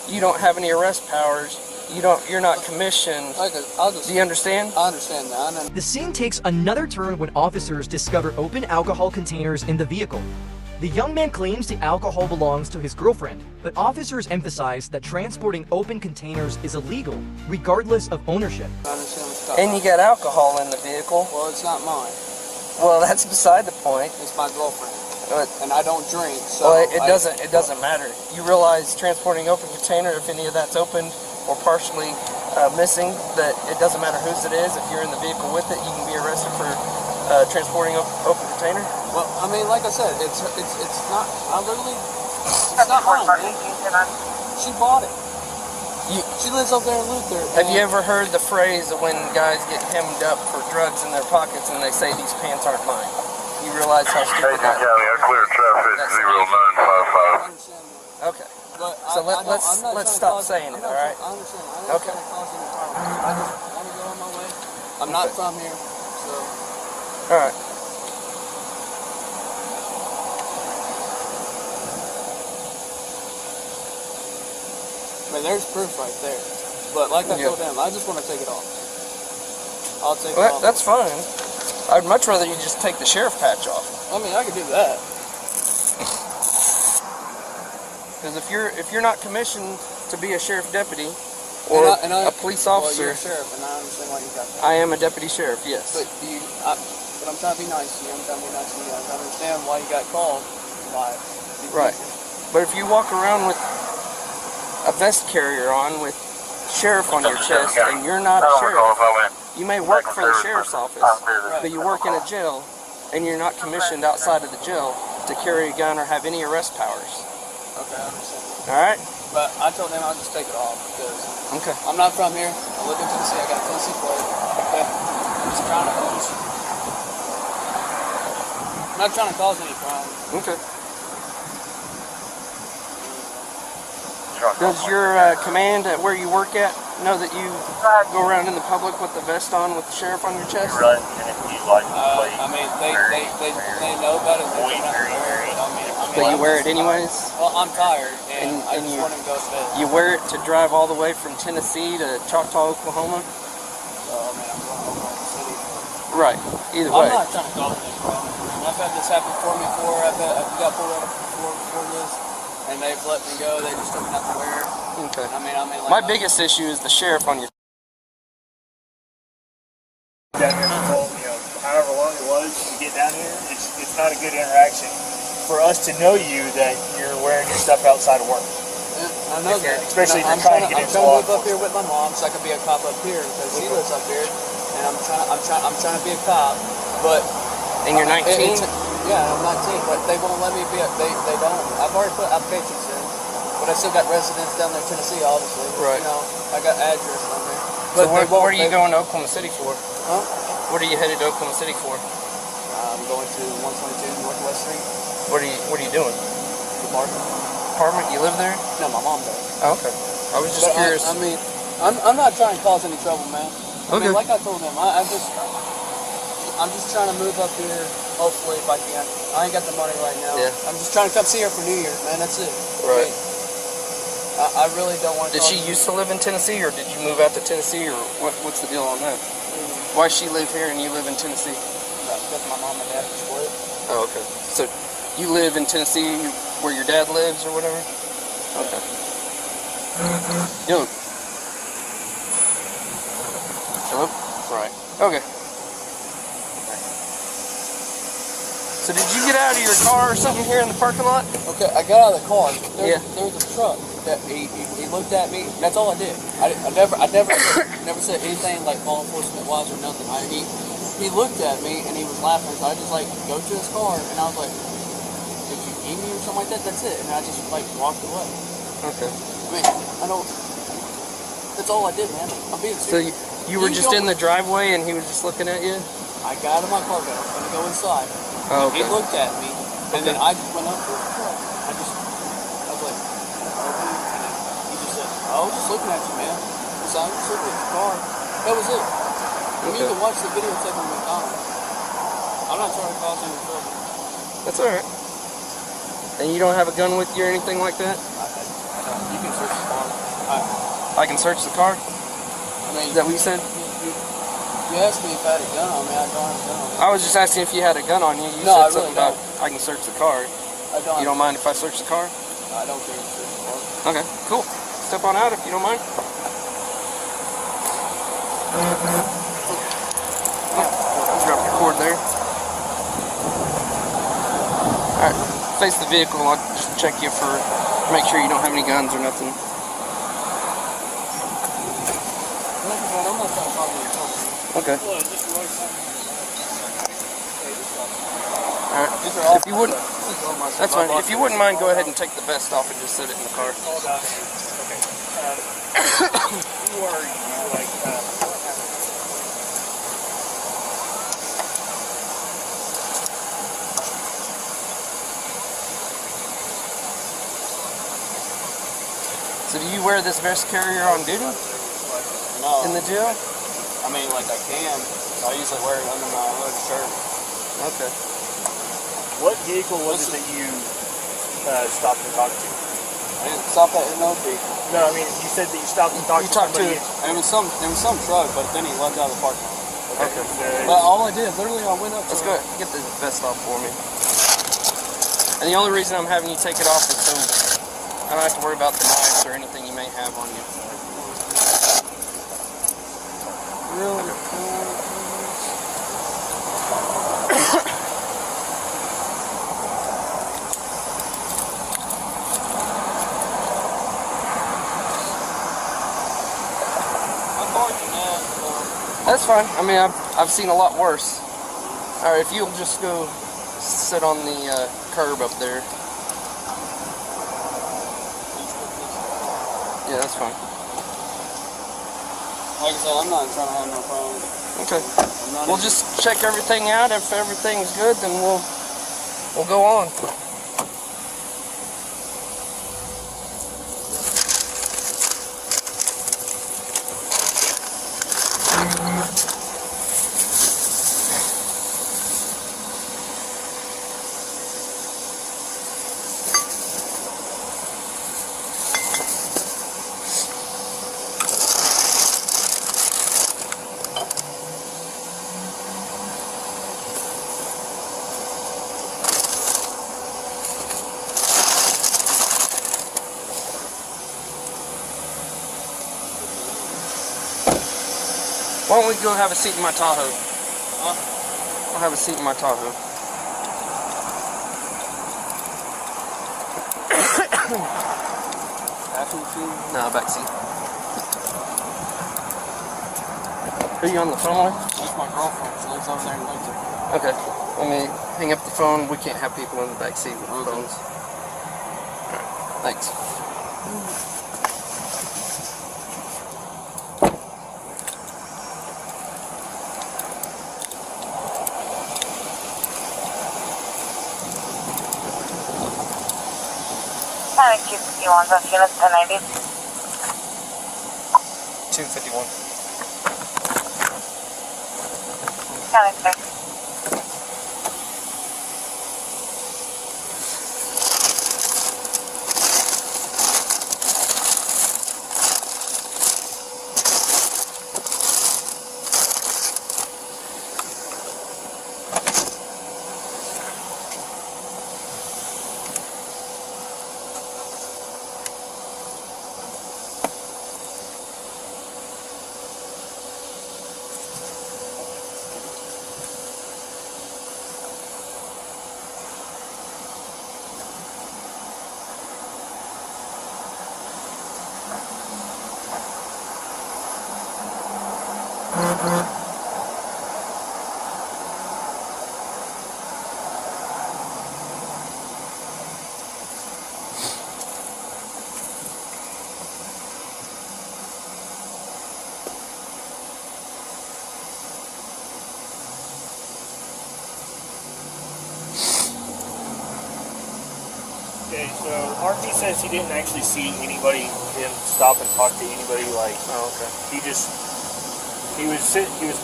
you don't have any arrest powers. You're not commissioned. Do you understand? I understand that. The scene takes another turn when officers discover open alcohol containers in the vehicle. The young man claims the alcohol belongs to his girlfriend, but officers emphasize that transporting open containers is illegal, regardless of ownership. And you got alcohol in the vehicle. Well, it's not mine. Well, that's beside the point. It's my girlfriend. And I don't drink, so... Well, it doesn't matter. You realize transporting open container, if any of that's opened or partially missing, that it doesn't matter whose it is. If you're in the vehicle with it, you can be arrested for transporting open container. Well, I mean, like I said, it's not. I literally, it's not mine, man. She bought it. She lives up there in Luther. Have you ever heard the phrase of when guys get hemmed up for drugs in their pockets and they say these pants aren't mine? You realize how stupid that is? I cleared traffic 0955. Okay. So let's stop saying it, all right? I understand. I Okay. I just want to go on my way. I'm not from here, so. All right. I mean, there's proof right there. But like I told them, I just want to take it off. I'll take it off. That's fine. I'd much rather you just take the sheriff patch off. I mean, I could do that. Because if you're not commissioned to be a sheriff deputy or a police officer, well, you're a sheriff, and I understand why you got that. I am a deputy sheriff. Yes. But but I'm trying to be nice to you. I'm trying to be nice to you. I understand why you got called by these Right. people. But if you walk around with a vest carrier on with sheriff on your chest and you're not a sheriff, you may work for the sheriff's office, but you work in a jail and you're not commissioned outside of the jail to carry a gun or have any arrest powers. Okay, I understand. All right? But I told them I'll just take it off because I'm not from here. I live in Tennessee. I got a Tennessee plate. Okay? I'm just trying to I'm not trying to cause any crime. Okay. Does your command at where you work at know that you go around in the public with the vest on with the sheriff on your chest? I mean, they know about it. But you wear it anyways? Well, I'm tired, and I just want to go to bed. You wear it to drive all the way from Tennessee to Choctaw, Oklahoma? I mean, I'm going to Oklahoma City. Right. Either way. I'm not trying to cause any problem. I've had this happen for me before. I've got pulled up before this, and they've let me go. They just told me not to wear it. Okay. I mean, like, my biggest issue is the sheriff on your. Down here for however long it was to get down here, it's not a good interaction for us to know you that you're wearing your stuff outside of work. Yeah, I know that. Especially if I'm you're trying to get into law move up here with my mom so I can be a cop up here because she lives up here, and I'm trying to be a cop, but. And you're 19? Yeah, I'm 19, but they won't let me be. They don't. I've already put applications in, but I still got residents down there in Tennessee, obviously. Right. You know, I got address on there. But so what are you going to Oklahoma City for? Huh? What are you headed to Oklahoma City for? I'm going to 122 Northwest Street. What are you doing? Apartment. Apartment? You live there? No, my mom does. Oh, okay. I was just curious. I mean, I'm not trying to cause any trouble, man. I mean, like I told them, I'm just trying to move up here, hopefully, if I can. I ain't got the money right now. Yeah. I'm just trying to come see her for New Year's, man. That's it. Right. I really don't want to. Did she used to live in Tennessee, or did you move out to Tennessee, or what's the deal on that? Why she live here and you live in Tennessee? Because my mom and dad split. Oh, okay. So you live in Tennessee where your dad lives, or whatever? Okay. Yo. Hello? Right. Okay. So did you get out of your car or something here in the parking lot? Okay, I got out of the car. There was a truck that he looked at me. That's all I did. I never said anything like law enforcement wise or nothing. He looked at me and he was laughing. So I just like go to his car and I was like, "Did you eat me or something like that?" That's it. And I just like walked away. Okay. I mean, I don't. That's all I did, man. I'm being serious. So you were just in the driveway and he was just looking at you? I got out of my car, though. I'm gonna go inside. Oh, okay. He looked at me, and then I just went up to his truck. I was like, and he just said, "I was just looking at you, man." So I was just looking at your car. That was it. I mean, you can watch the videotape on McDonald's. I'm not trying to cause any trouble. That's all right. And you don't have a gun with you or anything like that? You can search the car. I can search the car? I mean, Is that what you said? You asked me if I had a gun on me. I don't have a gun on me. I was just asking if you had a gun on you. You No, said I really something about don't. I can search the car. I don't. You don't mind if I search the car? I don't care if you search the car. Okay, cool. Step on out if you don't mind. Drop your cord there. Alright, face the vehicle. I'll just check you for, make sure you don't have any guns or nothing. Okay. Alright, if you wouldn't, that's fine. If you wouldn't mind, go ahead and take the vest off and just sit it in the car. Who are you? Like, So do you wear this vest carrier on duty? No. In the jail? I mean, like I can. So I usually wear it under my hood shirt. Okay. what vehicle was it that you stopped and talked to? I didn't stop at MLB. No, I mean, you said that you stopped and talked to somebody. There was some truck, but then he left out of the parking lot. Okay. But all I did, literally, I went up to Let's go ahead. Get the vest off for me. And the only reason I'm having you take it off is so I don't have to worry about the knives or anything you may have on you. Really? That's fine. I mean, I've seen a lot worse. All right, if you'll just go sit on the curb up there. Yeah, that's fine. Like I said, I'm not trying to have no problem. Okay. We'll just check everything out. If everything's good, then we'll go on. Why don't we go have a seat in my Tahoe? I'll have a seat in my Tahoe. Passenger seat? No, back seat. Who are you on the phone with? That's my girlfriend. She lives over there in Winter. Okay. Let me hang up the phone. We can't have people in the back seat with phones. Thanks. Panic 251, units 1090. 251. Panic 6. Okay, so RP says he didn't actually see anybody, him stop and talk to anybody. Like, Oh, okay. he was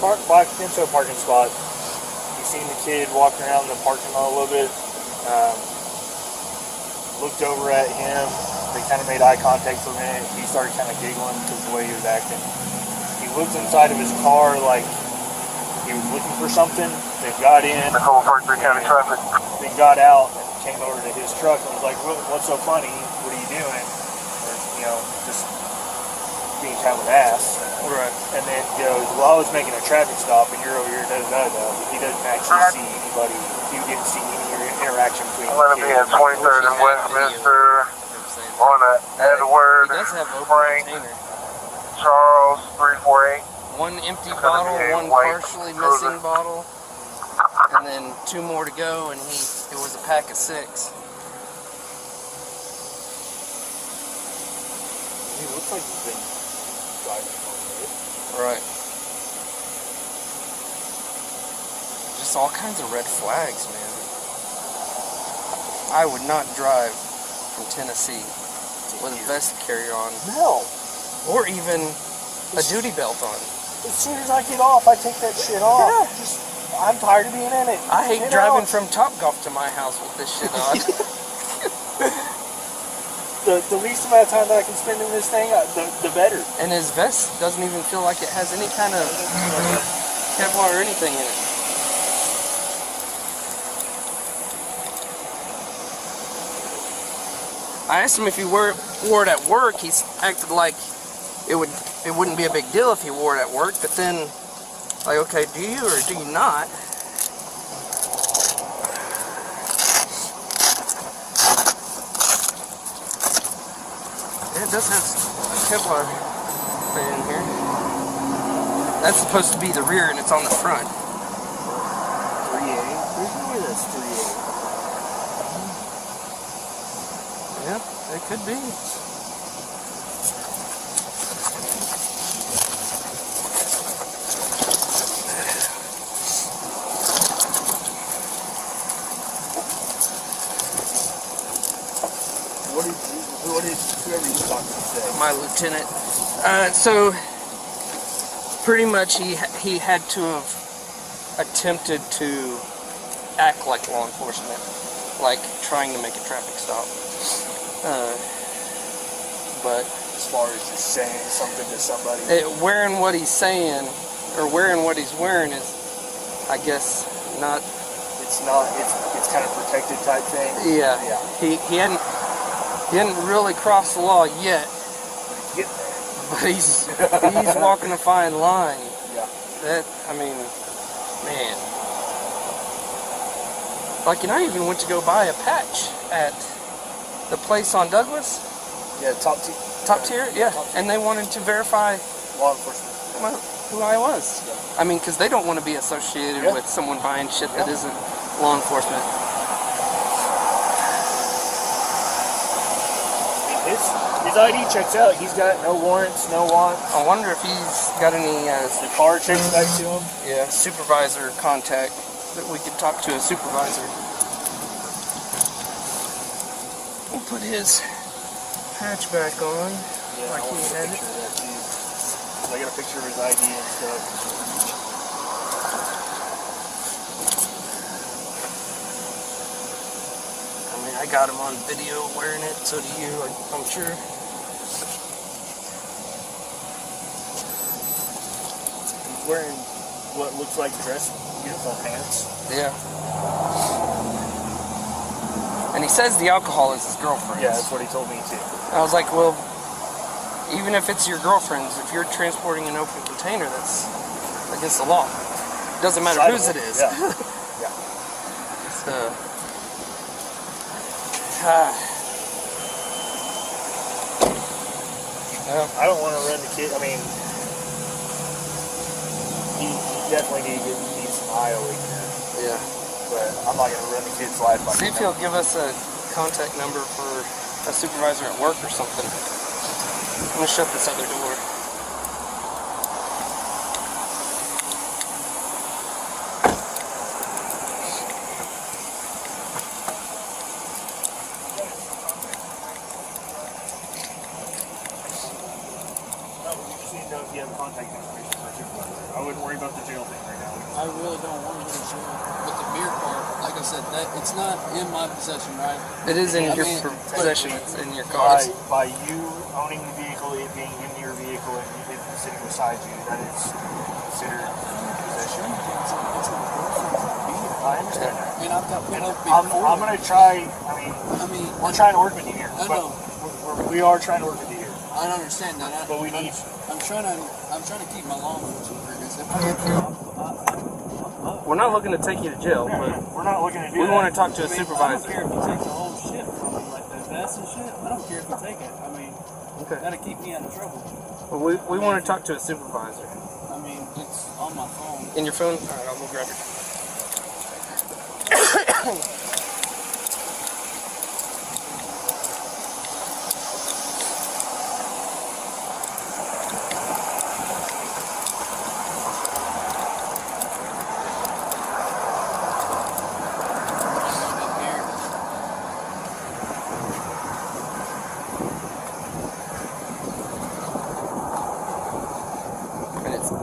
parked into a parking spot. He seen the kid walking around the parking lot a little bit. looked over at him. They kind of made eye contact for a minute. He started kind of giggling because of the way he was acting. He looked inside of his car like he was looking for something. They got in. They got out and came over to his truck and was like, "What's so funny? What are you doing?" Or, you know, just being kind of an ass. Right. And then goes, "Well, I was making a traffic stop and you're over here, da-da-da-da." He doesn't actually see anybody. He didn't see any interaction between I'm going to be at 23rd and Westminster on Edward, Frank, Charles, 348. One empty bottle, one partially missing bottle, and then 2 more to go, and it was a pack of 6. He looks like he's been driving over it. Right. Just all kinds of red flags, man. I would not drive from Tennessee with a vest carrier on. No. Or even a duty belt on. As soon as I get off, I take that shit off. Yeah. I'm tired of being in it. I hate driving from Topgolf to my house with this shit on. The least amount of time that I can spend in this thing, the better. And his vest doesn't even feel like it has any kind of Kevlar or anything in it. I asked him if he wore it at work. He acted like it wouldn't be a big deal if he wore it at work, but then, like, okay, do you or do you not? Yeah, it does have Kevlar right in here. That's supposed to be the rear and it's on the front. 3A? There's no way that's 3A. Yeah, it could be. What did whoever you talking to say? My lieutenant. So pretty much he had to have attempted to act like law enforcement, like trying to make a traffic stop. But as far as just saying something to somebody, wearing what he's saying or wearing what he's wearing is, I guess, not. It's not. It's kind of protected type thing. Yeah. He hadn't really crossed the law yet. But he's walking a fine line. Yeah. That, I mean, man. Like, and I even went to go buy a patch at the place on Douglas. Yeah, top tier. Yeah. And they wanted to verify law enforcement. Who I was. Yeah. I mean, because they don't want to be associated with someone buying shit that isn't law enforcement. His ID checks out. He's got no warrants, no wants. I wonder if he's got any... the car checks back to him. Yeah, supervisor contact that we could talk to a supervisor. We'll put his patch back on. Yeah, like he had it. I got a picture of his ID and stuff. I got him on video wearing it, so do you, I'm sure. He's wearing what looks like dress uniform pants. Yeah. And he says the alcohol is his girlfriend's. Yeah, that's what he told me too. I was like, well, even if it's your girlfriend's, if you're transporting an open container, that's against the law. It doesn't matter whose it is. Yeah. Yeah. So, I don't want to run the kid. I mean, he definitely needs some eye awakening. Yeah. But I'm not going to run the kid's life. See if he'll give us a contact number for a supervisor at work or something. I'm going to shut this other door. we just need to know if you have contact information for a supervisor. I wouldn't worry about the jail thing right now. I really don't want to go to jail. But the beer cart, like I said, that it's not in my possession, right? It is in your possession. It's in your car. By you owning the vehicle, it being in your vehicle, and it sitting beside you, that is considered possession. I understand that. And I've got put up before. I'm going to try. I mean, we're trying to work with you here. I know. We are trying to work with you here. I understand that. But we need. I'm trying to keep my law enforcement records. We're not looking to take you to jail, but we're not looking to do we that. want to talk to a supervisor. I don't care if you take the whole shit from me, like the vest and shit. I don't care if you take it. I mean, that'll keep me out of trouble. Well, we want to talk to a supervisor. I mean, it's on my phone. In your phone? All right, I'll go grab it.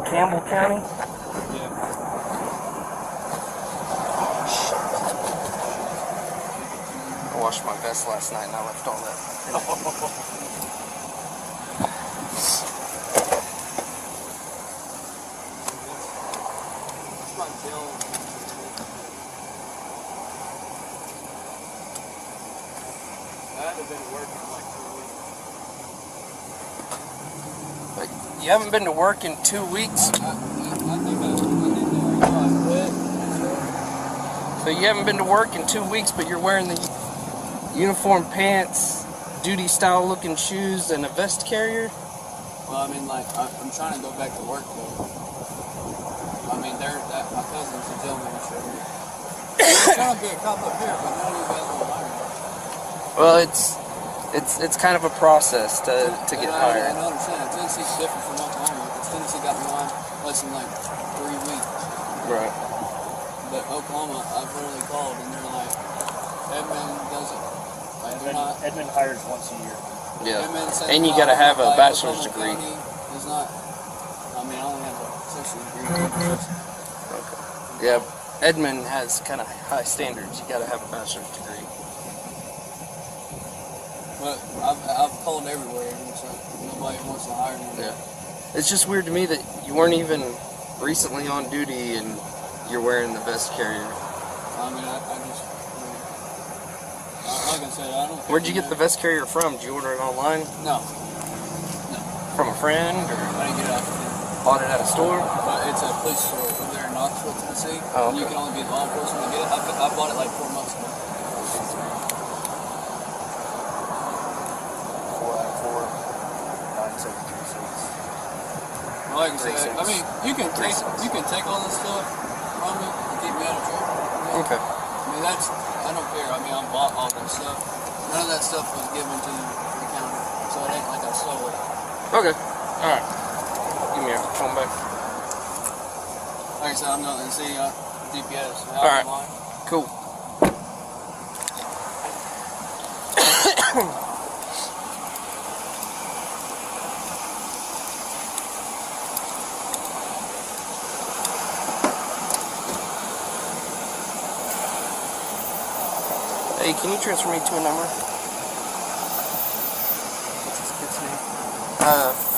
Campbell County? Yeah. I washed my vest last night and I left all that. You haven't been to work in 2 weeks? So you haven't been to work in 2 weeks, but you're wearing the uniform pants, duty style looking shoes, and a vest carrier? Well, I mean, like, I'm trying to go back to work, though. I mean, my cousin's a jail administrator. I'm trying to be a cop up here, but none of you guys will hire me. Well, it's kind of a process to get hired. I understand. Tennessee's different from Oklahoma. Because Tennessee got me on less than like 3 weeks. Right. But Oklahoma, I've literally called and they're like, Edmund doesn't. Like, they're not. Edmund hires once a year. Yeah. And you got to have a bachelor's degree. It's not. I mean, I only have a associate's degree. Okay. Yeah. Edmund has kind of high standards. You got to have a bachelor's degree. But I've called everywhere, and so nobody wants to hire me. Yeah. It's just weird to me that you weren't even recently on duty and you're wearing the vest carrier. I mean, I just, like I said, I don't. Where'd you get the vest carrier from? Did you order it online? No. From a friend? Or I didn't get it out. Bought it at a store? But it's a police store over there in Knoxville, Tennessee. Oh, okay. You can only be law enforcement to get it. I bought it like 4 months ago. Like I said, I mean, you can take all this stuff from me and keep me out of trouble. Okay. I mean, I don't care. I mean, I bought all that stuff. None of that stuff was given to the county, so it ain't like I stole it. Okay. All right. Give me your phone back. Like I said, I'm not going to see DPS. All right. Cool. Hey, can you transfer me to a number? What's this kid's name?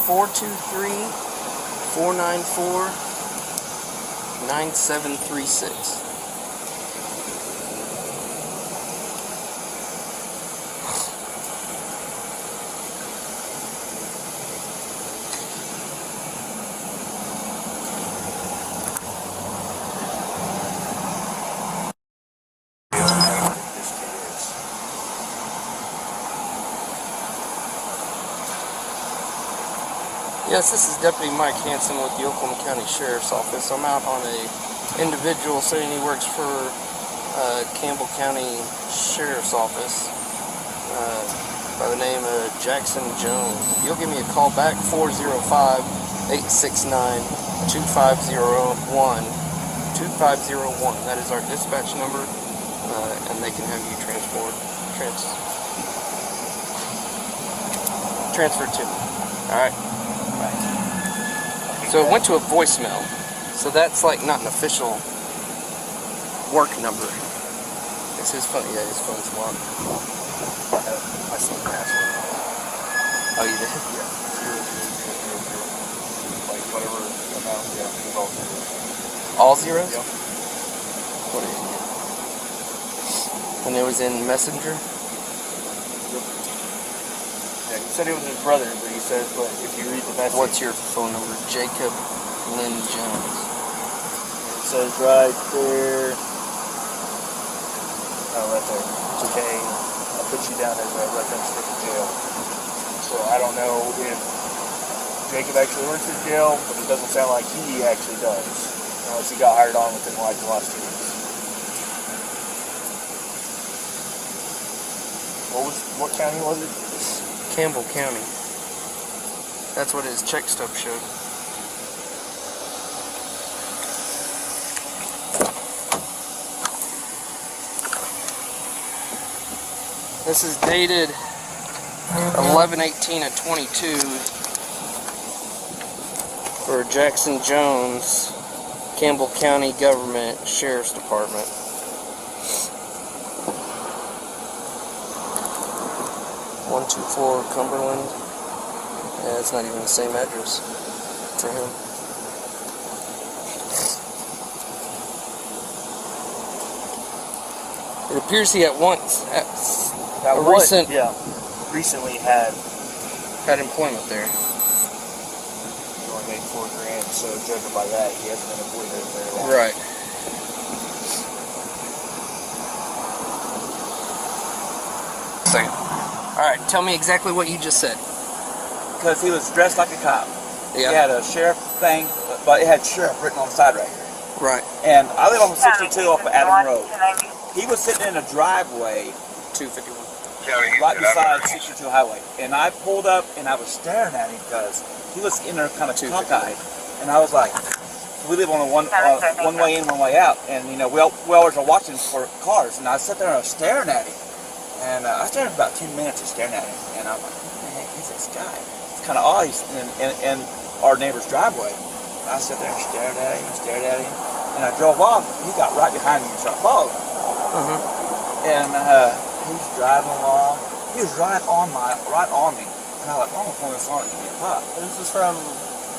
423-494-9736. Yes, this is Deputy Mike Hansen with the Oklahoma County Sheriff's Office. I'm out on a individual saying he works for Campbell County Sheriff's Office by the name of Jackson Jones. You'll give me a call back, 405-869-2501. 2501. That is our dispatch number, and they can have you transferred to me. All right. So it went to a voicemail. So that's like not an official work number. It's his phone. Yeah, his phone's locked. My son password. Oh, you did? Yeah. 0, 0, 0, 0, 0. Like whatever amount, yeah, it's all zeros. All zeros? Yep. What an idiot. And it was in Messenger? Yep. Yeah, he said it was his brother, but he says, but if you read the message. What's your phone number? Jacob Lynn Jones. It says right there. Oh, right there. It's okay. I'll put you down as a reference for the jail. So I don't know if Jacob actually works at jail, but it doesn't sound like he actually does. Unless he got hired on within like the last 2 weeks. What county was it? Campbell County. That's what his check stub showed. This is dated 11/18/22 for Jackson Jones, Campbell County Government Sheriff's Department. .124 Cumberland. Yeah, it's not even the same address for him. It appears he at once recently had employment there. He only made $4,000, so judging by that, he hasn't been employed there very long. Right. Second. All right, tell me exactly what you just said. Because he was dressed like a cop. Yeah. He had a sheriff thing, but it had sheriff written on the side right here. Right. And I live on 62 off of Adam Road. He was sitting in a driveway, 251, right beside 62 Highway. And I pulled up and I was staring at him because he was in there kind of cockeyed. And I was like, we live on a one way in, one way out. And you know, we always are watching for cars. And I sat there and I was staring at him. And I stared for about 10 minutes just staring at him. And I'm like, who the heck is this guy? It's kind of odd. He's in our neighbor's driveway. And I sat there and stared at him and stared at him. And I drove off. He got right behind me and started following. And he's driving along. He was right on me. And I was like, I'm gonna pull this on and get popped. This is from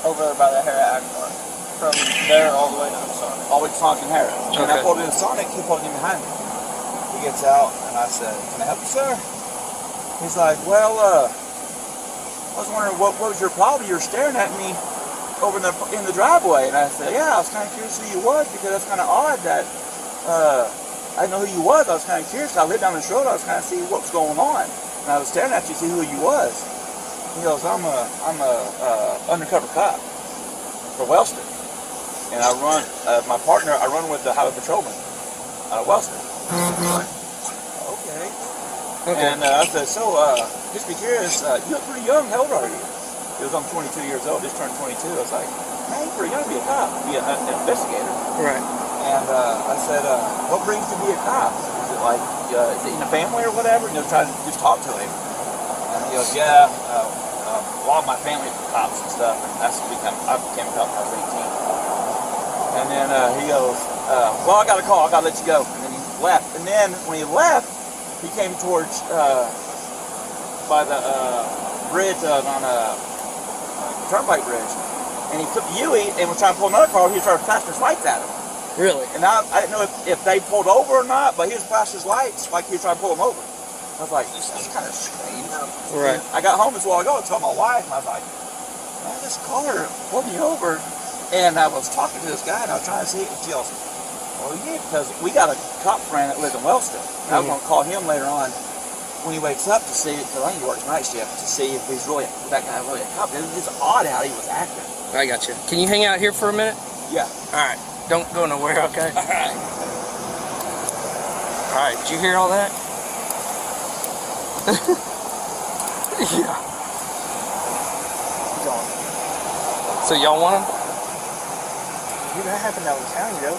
over by the Harrah Aqua. From there all the way to the Sonic. All the way to Sonic and Harrah. And I pulled in the Sonic, he pulled in behind me. He gets out and I said, can I help you, sir? He's like, well, I was wondering what was your problem? You were staring at me over in the driveway. And I said, yeah, I was kind of curious who you was because that's kind of odd that I didn't know who you was. I was kind of curious. I lived down the road. I was kind of see what was going on. And I was staring at you to see who you was. He goes, I'm a undercover cop for Wellston. And I run, my partner, I run with the highway patrolman out of Wellston. Okay. And I said, so, just be curious, you look pretty young. How old are you? He goes, I'm 22 years old, just turned 22. I was like, man, you're pretty young to be a cop, be an investigator. Right. And I said, what brings you to be a cop? Is it like, is it in the family or whatever? You know, trying to just talk to him. And he goes, yeah, a lot of my family are cops and stuff. And that's I became a cop when I was 18. And then he goes, well, I got a call, I got to let you go. And then he left. And then when he left, he came towards, by the bridge on a turnpike bridge. And he took the U-E and was trying to pull another car. He started flashing his lights at him. Really? And I didn't know if they pulled over or not, but he was flashing his lights like he was trying to pull them over. I was like, this is kind of strange. Right. And I got home just a while ago and told my wife, and I was like, man, this car pulled me over. And I was talking to this guy, and I was trying to see if she goes, well, yeah, because we got a cop friend that lives in Wellston. And I was going to call him later on when he wakes up to see, because I think he works night shift, to see if he's really, that guy really a cop. It was just odd how he was acting. I got you. Can you hang out here for a minute? Yeah. All right. Don't go nowhere, okay? All right. All right. Did you hear all that? Yeah. So y'all want him? Dude, that happened out in town, yo.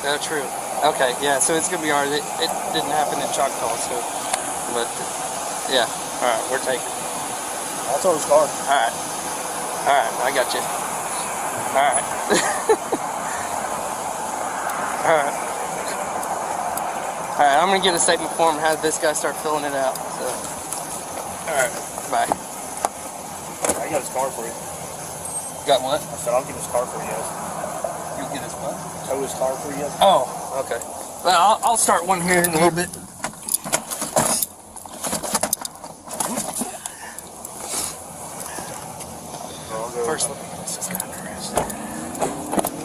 No, true. Okay, yeah. So it's gonna be alright. It didn't happen in Choctaw, so. But yeah. All right, we're taking. I'll tow his car. All right. Alright, I got you. Alright. Alright. Alright, I'm gonna get a statement form and have this guy start filling it out. So. Alright, bye. I got his car for you. Got what? I said I'll get his car for you guys. You'll get his what? Tow his car for you guys. Oh, okay. Well, I'll start one here in a little bit. First, let me get this guy arrested.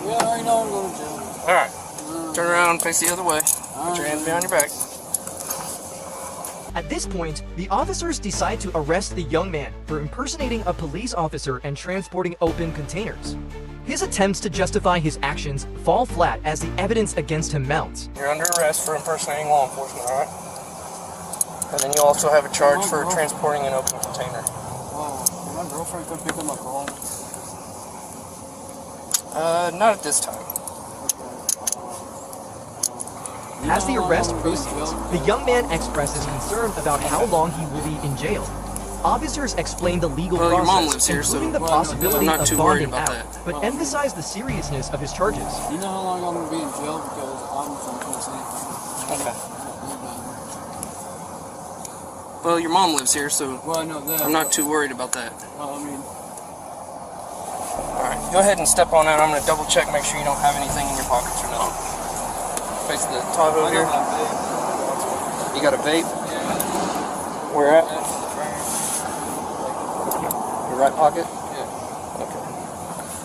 Yeah, I already know I'm going to jail. Alright. Turn around and face the other way. Put your hands behind your back. At this point, the officers decide to arrest the young man for impersonating a police officer and transporting open containers. His attempts to justify his actions fall flat as the evidence against him mounts. You're under arrest for impersonating law enforcement, alright? And then you also have a charge for transporting an open container. Wow, my girlfriend could pick up my call. Not at this time. As the arrest proceeds, the young man expresses concern about how long he will be in jail. Officers explain the legal Well, your mom lives process, here, so including the possibility I'm not of too worried bonding about out, that. but emphasize the seriousness of his charges. You know how long I'm going to be in jail because I'm from Tennessee. Okay. Well, your mom lives here, so well, I know that. I'm not too worried about that. Well, I mean... Alright, go ahead and step on out. I'm going to double check, make sure you don't have anything in your pockets or nothing. Face the Tahoe here. You got a vape? Yeah. Where at? Your right pocket? Yeah. Okay.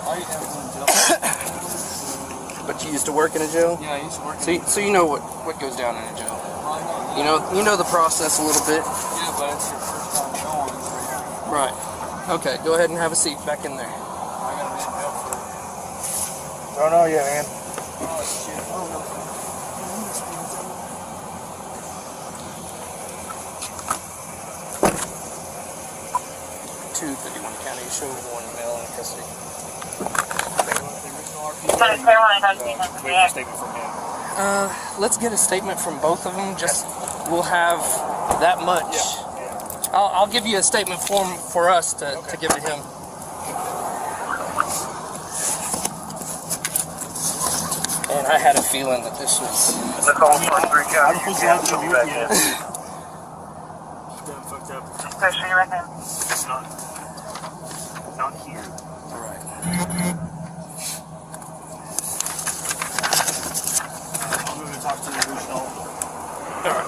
I used to have in jail. But you used to work in a jail? Yeah, I used to work in a jail. So you know what goes down in a jail? Well, I know. You know the process a little bit. Yeah, but it's your first time going. Right. Okay, go ahead and have a seat back in there. I gotta be in jail for it. Don't know yet, man. Oh, shit. Oh, no. 251 County, show one male in custody. Let's get a statement from both of them. Just we'll have that much. I'll give you a statement form for us to give to him. And I had a feeling that this was. The call for 3 County. You can't show that yet. Done fucked up. Question you reckon? It's not here. Alright. I'm going to talk to the original. Alright.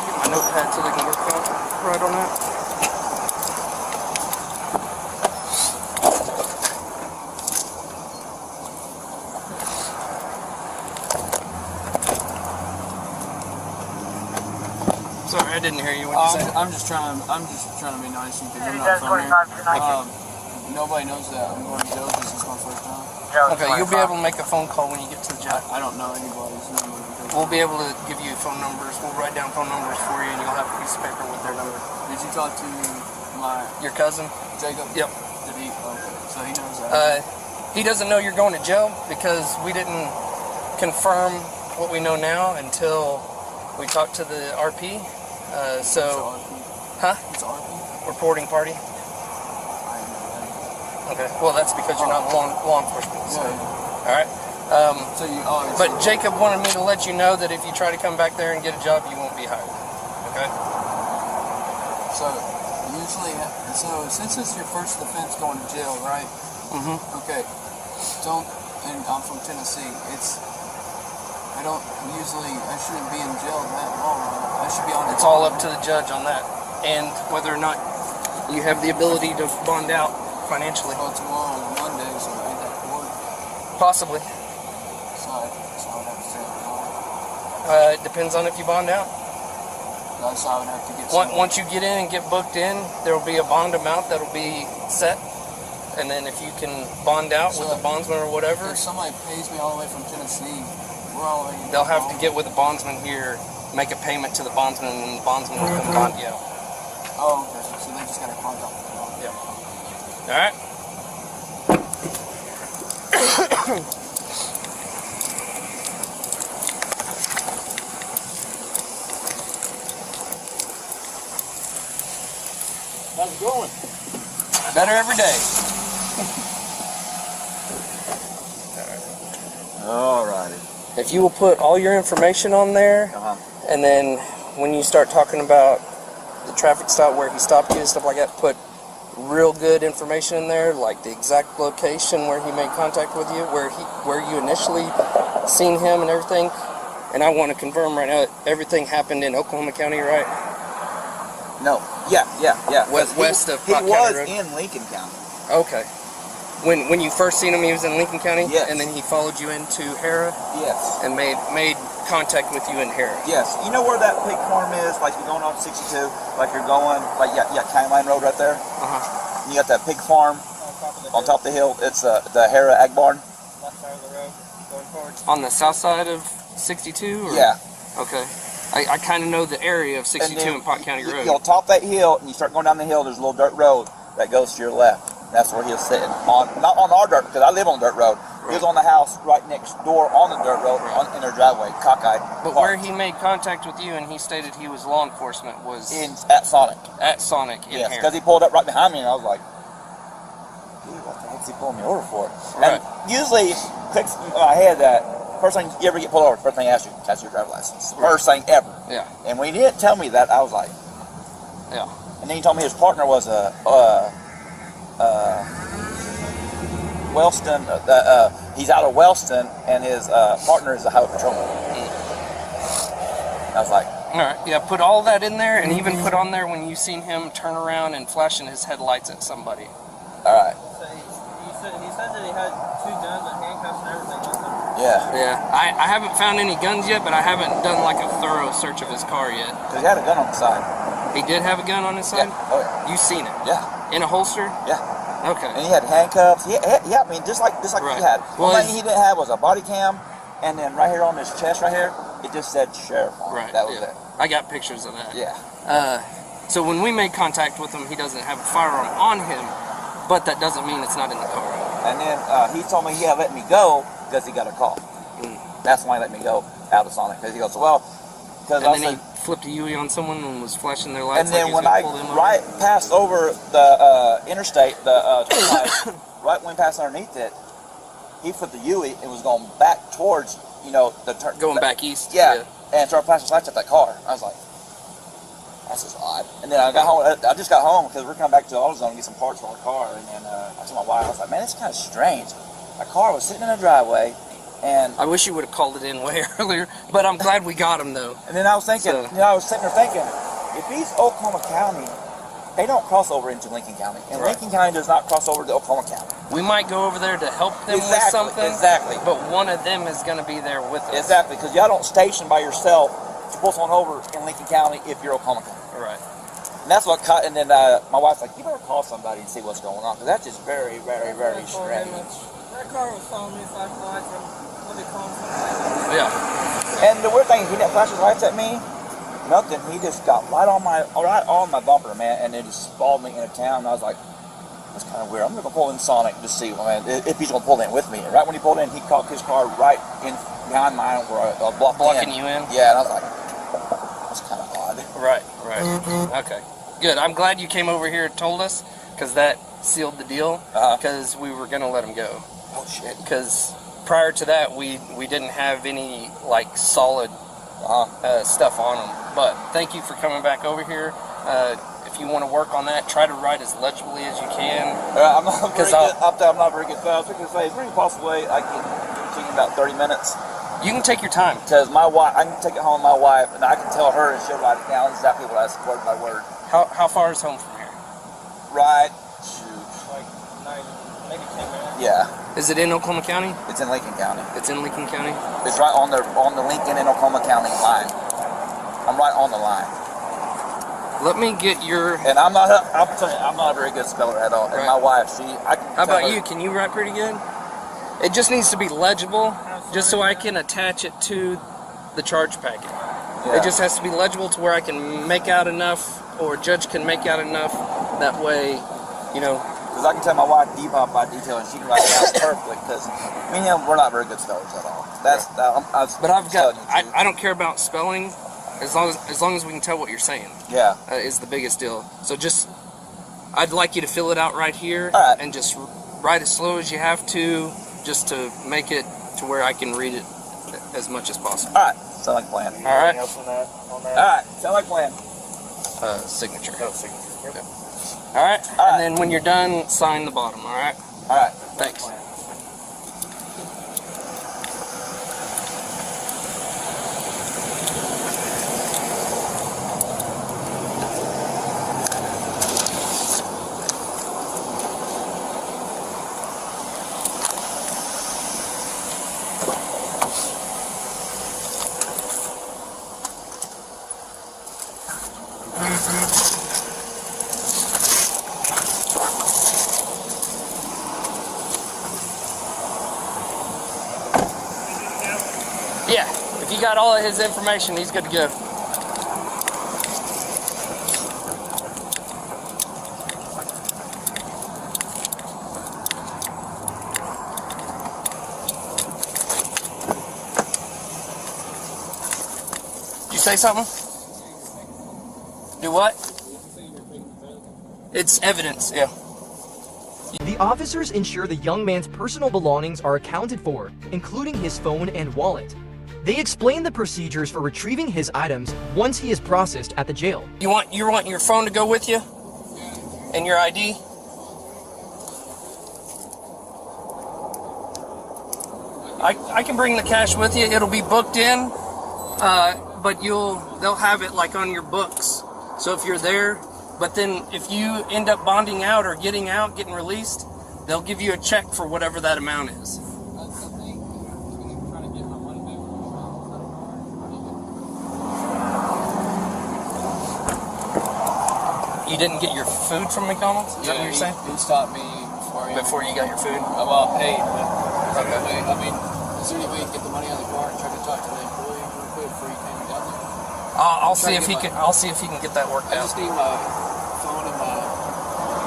Get my notepad so they can work out right on that. Sorry, I didn't hear you. What you said? I'm just trying to be nice because I'm not from here. Nobody knows that I'm going to jail because it's my first time. Okay, you'll be able to make a phone call when you get to the jail. I don't know anybody's name. We'll be able to give you phone numbers. We'll write down phone numbers for you, and you'll have a piece of paper with their number. Did you talk to your cousin? Jacob? Yep. Did he? Okay, so he knows that. He doesn't know you're going to jail because we didn't confirm what we know now until we talked to the RP. Huh? It's RP? Reporting party. Okay. Well, that's because you're not law enforcement. So. All right. But Jacob wanted me to let you know that if you try to come back there and get a job, you won't be hired. Okay. So since it's your first offense going to jail, right? Mm-hmm. Okay. And I'm from Tennessee. I shouldn't be in jail that long. I should be on. It's all up to the judge on that, and whether or not you have the ability to bond out financially. Well, tomorrow on Monday, so ain't that court? Possibly. So I would have to say tomorrow. It depends on if you bond out. So I would have to get. Once you get in and get booked in, there will be a bond amount that'll be set, and then if you can bond out with the bondsman or whatever, if somebody pays me all the way from Tennessee, they'll have to get with the bondsman here, make a payment to the bondsman, and then the bondsman will come bond you out. Oh, okay. So they just got to contact me. Yeah. All right. How's it going? Better every day. Alrighty. If you will put all your information on there, and then when you start talking about the traffic stop where he stopped you and stuff like that, put real good information in there, like the exact location where he made contact with you, where you initially seen him and everything. And I want to confirm right now, everything happened in Oklahoma County, right? No. Yeah. West of He Pot County was Road? in Lincoln County. Okay. When you first seen him, he was in Lincoln County? Yes. And then he followed you into Hera? Yes. And made contact with you in Hera? Yes. You know where that pig farm is? Like you're going off 62, like you're going, like County Line Road right there. You got that pig farm on top of the hill. It's the Hera Ag Barn. Left side of the road, going forward. On the south side of 62? Or? Yeah. Okay. I kind of know the area of 62 and Pot County Road. You'll top that hill, and you start going down the hill, there's a little dirt road that goes to your left. That's where he was sitting. Not on our dirt, because I live on dirt road. He was on the house right next door on the dirt road, in their driveway, cockeyed. But where he made contact with you and he stated he was law enforcement was... At Sonic. At Sonic in Yes, Hera. because he pulled up right behind me, and I was like, dude, what the heck's he pulling me over for? Right. And usually, clicks in my head that first thing you ever get pulled over, first thing I ask you, that's your driver's license. First thing ever. Yeah. And when he didn't tell me that, I was like, yeah. And then he told me his partner was Wellston. He's out of Wellston, and his partner is a highway patrolman. I was like, all right, yeah, put all that in there, and even put on there when you seen him turn around and flashing his headlights at somebody. All right. So he said that he had 2 guns and handcuffs and everything with him. Yeah. I haven't found any guns yet, but I haven't done like a thorough search of his car yet. Because he had a gun on the side. He did have a gun on his side? Yeah. Oh yeah. You seen it? Yeah. In a holster? Yeah. Okay. And he had handcuffs. Yeah, I mean, just like Right. he had. Well, One thing he didn't have was a body cam, and then right here on his chest, right here, it just said sheriff on it. Right. That was it. I got pictures of that. Yeah. So when we made contact with him, he doesn't have a firearm on him, but that doesn't mean it's not in the car. And then he told me he had let me go because he got a call. That's why he let me go out of Sonic. Because he goes, well, because And then he flipped a UE on someone and was flashing their lights. and then like when I passed over the interstate, the right when we passed underneath it, he flipped the UE and was going back towards, the turn. Going back east. Yeah. And started flashing lights at that car. I was like, that's just odd. And then I got home. I just got home because we're coming back to the AutoZone to get some parts for our car. And then I told my wife, I was like, man, it's kind of strange. My car was sitting in the driveway. And I wish you would have called it in way earlier, but I'm glad we got him though. And then I was thinking, I was sitting there thinking, if he's Oklahoma County, they don't cross over into Lincoln County, and Lincoln County does not cross over to Oklahoma County. We might go over there to help them with something. Exactly. But one of them is going to be there with us. Exactly, because y'all don't station by yourself to pull someone over in Lincoln County if you're Oklahoma County. Right. And that's what caught. And then my wife's like, you better call somebody and see what's going on, because that's just very, very, very strange. That car was following me, flashing lights, and what they call him. Yeah. And the weird thing is, he didn't flash his lights at me. Nothing. He just got right on my bumper, man, and it just followed me into town. And I was like, that's kind of weird. I'm gonna pull in Sonic to see, man, if he's gonna pull in with me. And right when he pulled in, he caught his car right in behind mine, where I blocking you in. Yeah, and I was like, that's kind of odd. Right. Okay. Good. I'm glad you came over here and told us, because that sealed the deal. Because we were gonna let him go. Oh shit. Because prior to that, we didn't have any like solid stuff on them. But thank you for coming back over here. If you want to work on that, try to write as legibly as you can. I'm not very good. I was going to say, is there any possible way I can take in about 30 minutes? You can take your time. Because my wife, I can take it home with my wife, and I can tell her, and she'll write it down exactly what I said, word by word. How far is home from here? Right. Like maybe 10 minutes. Yeah. Is it in Oklahoma County? It's in Lincoln County. It's in Lincoln County? It's right on the Lincoln and Oklahoma County line. I'm right on the line. Let me get your... And I'm not a very good speller at all. And my wife, How about you? Can you write pretty good? It just needs to be legible, just so I can attach it to the charge packet. Yeah. It just has to be legible to where I can make out enough, or judge can make out enough. That way, Because I can tell my wife detail by detail, and she can write it down perfectly. Because me and him, we're not very good spellers at all. But I don't care about spelling, as long as we can tell what you're saying. Yeah. Is the biggest deal. So just I'd like you to fill it out right here and just write as slow as you have to, just to make it to where I can read it as much as possible. Alright, sound like a plan. Alright. Anything else on that? Alright, sound like a plan. Signature. Oh, signature. Yep. Alright, and then when you're done, sign the bottom, alright? Alright. Thanks. Yeah, if you got all of his information, he's good to go. Did you say something? Do what? It's evidence, yeah. The officers ensure the young man's personal belongings are accounted for, including his phone and wallet. They explain the procedures for retrieving his items once he is processed at the jail. You want your phone to go with you? And your ID? I can bring the cash with you. It'll be booked in, but they'll have it like on your books. So if you're there, but then if you end up bonding out or getting released, they'll give you a check for whatever that amount is. You didn't get your food from McDonald's? Is that what you're saying? He stopped me before you got your food? Well, hey, okay. I mean, is there any way you can get the money out of the car and try to talk to the employee real quick before you came down there? I'll see if he can. I'll see if he can get that worked out. I just need my phone and my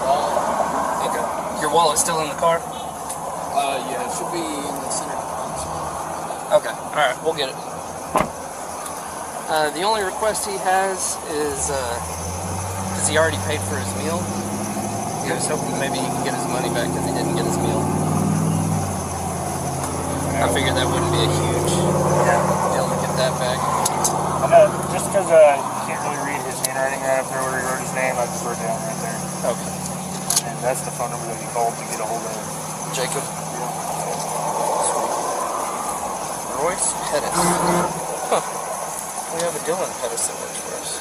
wallet. Okay. Your wallet's still in the car? Yeah, it should be in the center console. Okay. All right, we'll get it. The only request he has is because he already paid for his meal. He was hoping maybe he can get his money back because he didn't get his meal. I figured that wouldn't be a huge deal to get that back. I know, just because you can't really read his handwriting right up there where he wrote his name, I just wrote it down right there. Okay. And that's the phone number that he called to get a hold of Jacob? Yeah. Royce Pettis. Huh. We have a Dylan Pettis that works for us.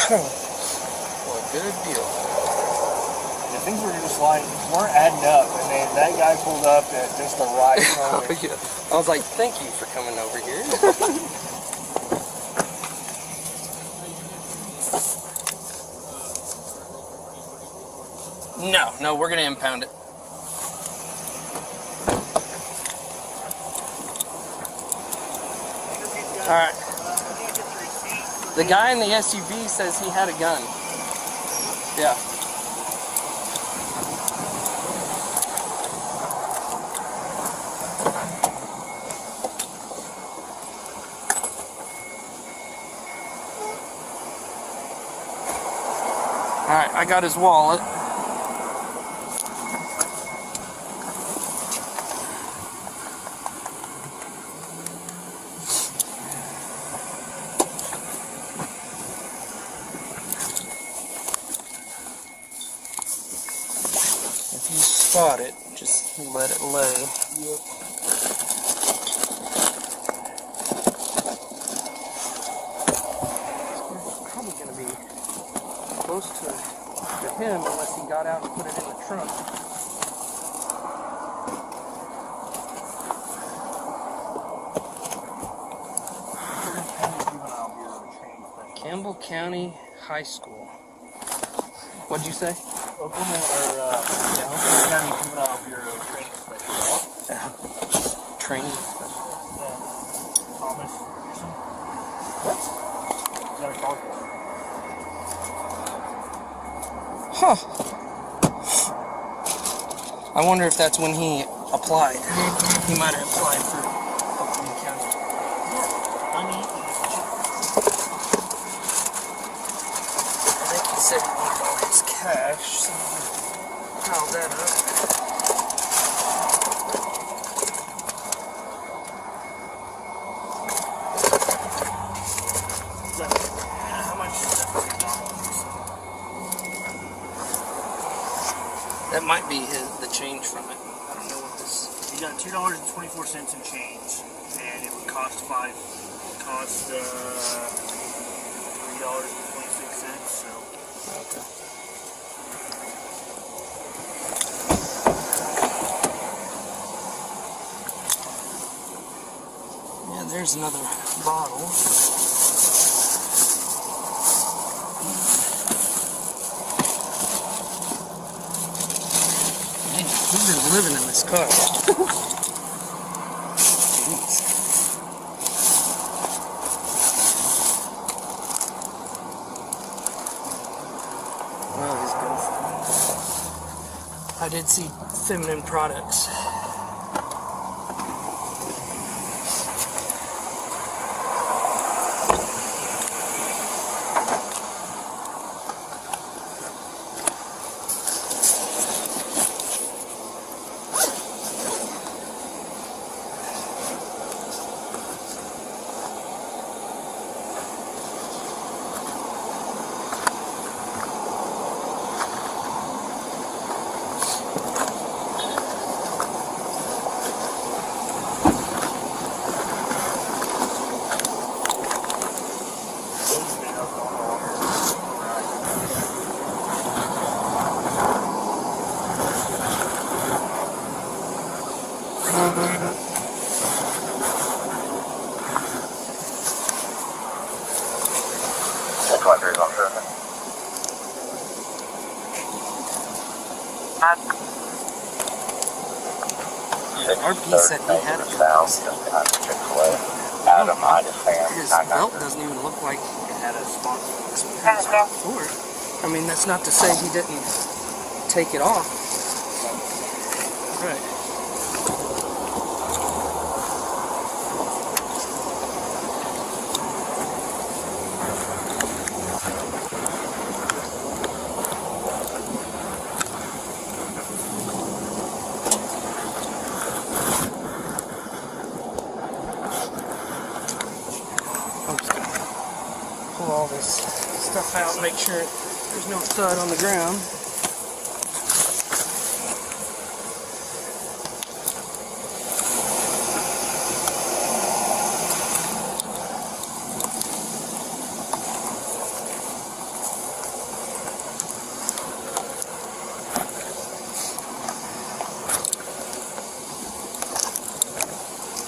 Well, good deal. The things were just weren't adding up, and then that guy pulled up at just the right moment. Oh, yeah. I was like, thank you for coming over here. No, we're gonna impound it. Alright. The guy in the SUV says he had a gun. Yeah. Alright, I got his wallet. If you spot it, just let it lay. Yep. Probably going to be close to him unless he got out and put it in the trunk. Campbell County High School. What'd you say? Oklahoma County Juvenile Bureau training specialist. Training specialist. Yeah. Thomas. What? Is that a call? Huh. I wonder if that's when he applied. He might have applied for Oklahoma County. trash, so pile that up. How much is that? That might be the change from it. I don't know what this. You got $2.24 in change, and it would cost $3.26. So. Okay. Yeah, there's another bottle. Man, we've been living in this car. Jeez. Well, his girlfriend. I did see feminine products. RP said he had it. His belt doesn't even look like it had a spot for it. I mean, that's not to say he didn't take it off. Right. All this stuff out and make sure there's no stud on the ground.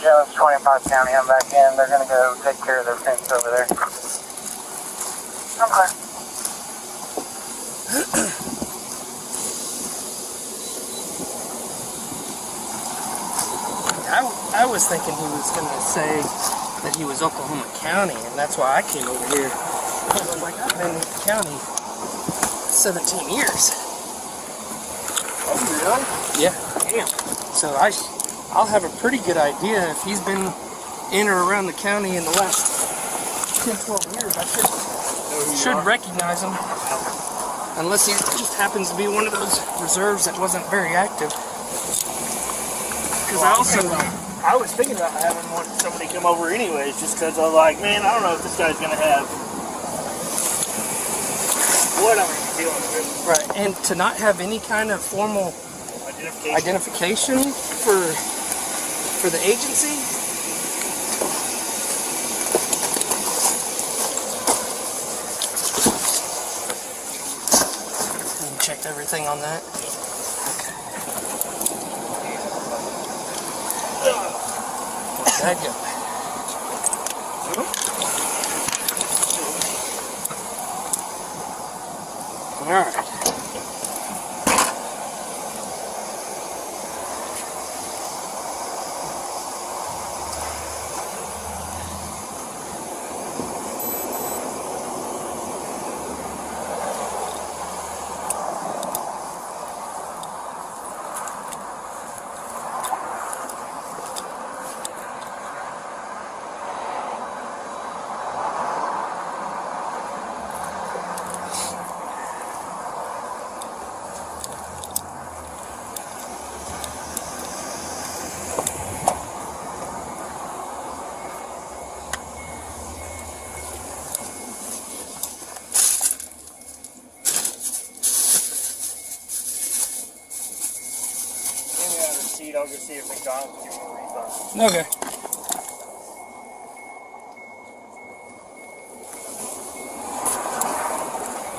Jones 25 County, I'm back in. They're going to go take care of their fence over there. Okay. I was thinking he was going to say that he was Oklahoma County, and that's why I came over here. I was like, I've been in the county 17 years. Oh, really? Yeah. Damn. So I'll have a pretty good idea if he's been in or around the county in the last 10, 12 years. I should recognize him, unless he just happens to be one of those reserves that wasn't very active. Because I was thinking about having somebody come over anyways, just because I was like, man, I don't know if this guy's going to have what I'm going to be dealing with. Right, and to not have any kind of formal identification for the agency. Checked everything on that. Okay. Where'd that go? All right. I'll go see if McDonald's will give me a refund. Okay.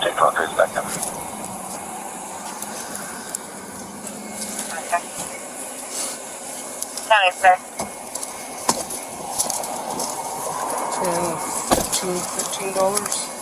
Take 1 seconds. County, sir. 10, $15.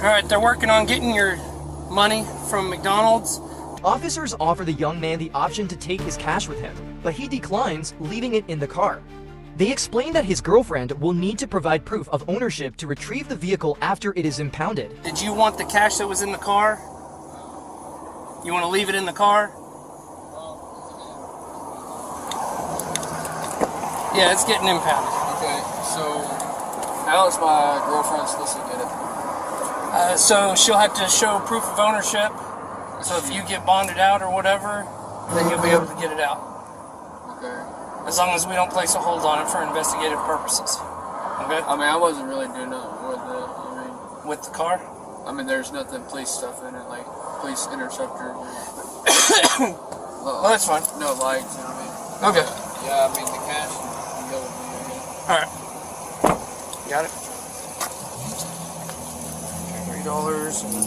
Alright, they're working on getting your money from McDonald's. Officers offer the young man the option to take his cash with him, but he declines, leaving it in the car. They explain that his girlfriend will need to provide proof of ownership to retrieve the vehicle after it is impounded. Did you want the cash that was in the car? You want to leave it in the car? Yeah, it's getting impounded. Okay, so how is my girlfriend supposed to get it? So she'll have to show proof of ownership. So if you get bonded out or whatever, then you'll be able to get it out. Okay. As long as we don't place a hold on it for investigative purposes. Okay? I mean, I wasn't really doing nothing with it. I mean, with the car? I mean, there's nothing police stuff in it, like police interceptor. Well, that's fine. No lights, you know what I mean? Okay. Yeah, I mean, the cash can go with me, I guess. Alright. Got it. $3 and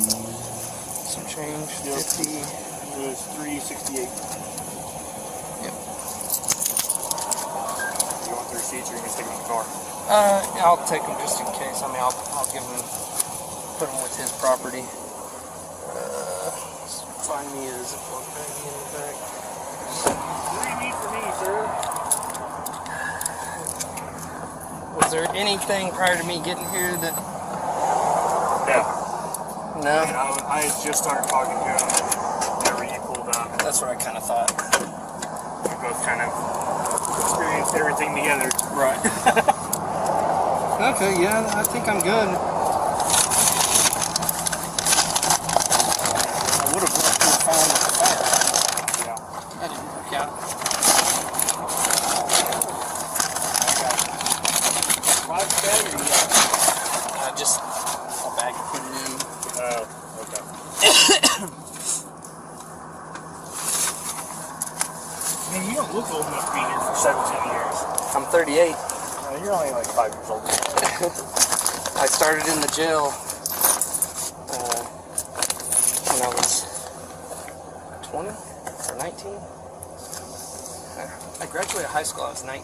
some change. Yep. 50. It was $3.68. Yep. You want the receipts or you can stick them in the car? I'll take them just in case. I mean, I'll give them, put them with his property. Find me a Ziploc baggie in the back. What do you need from me, sir? Was there anything prior to me getting here that... No. No? I had just started talking to him whenever you pulled up. That's what I kind of thought. We both kind of experienced everything together. Right. Okay, yeah, I think I'm good. I would have left your phone at the fire. Yeah. That didn't work out. Five battery, Just a bag to put it in. Oh, okay. I mean, you don't look old enough to be here for 17 years. I'm 38. You're only like 5 years old. I started in the jail when I was 20 or 19. I graduated high school, I was 19.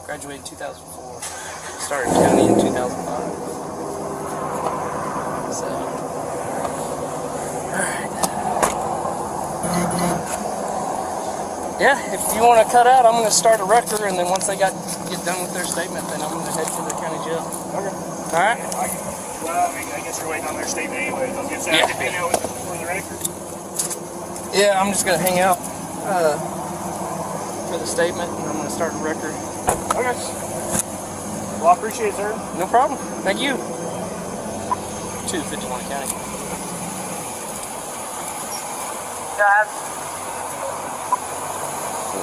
Graduated in 2004. Started county in 2005. So, alright. Yeah, if you want to cut out, I'm going to start a record, and then once they get done with their statement, then I'm going to head to the county jail. Okay. Alright? Well, I mean, I guess you're waiting on their statement anyway. I was going to say, I could hang out with them for the record. Yeah, I'm just going to hang out. for the statement, and I'm going to start a record. Okay. Well, I appreciate it, sir. No problem. Thank you. 251 County. Go ahead.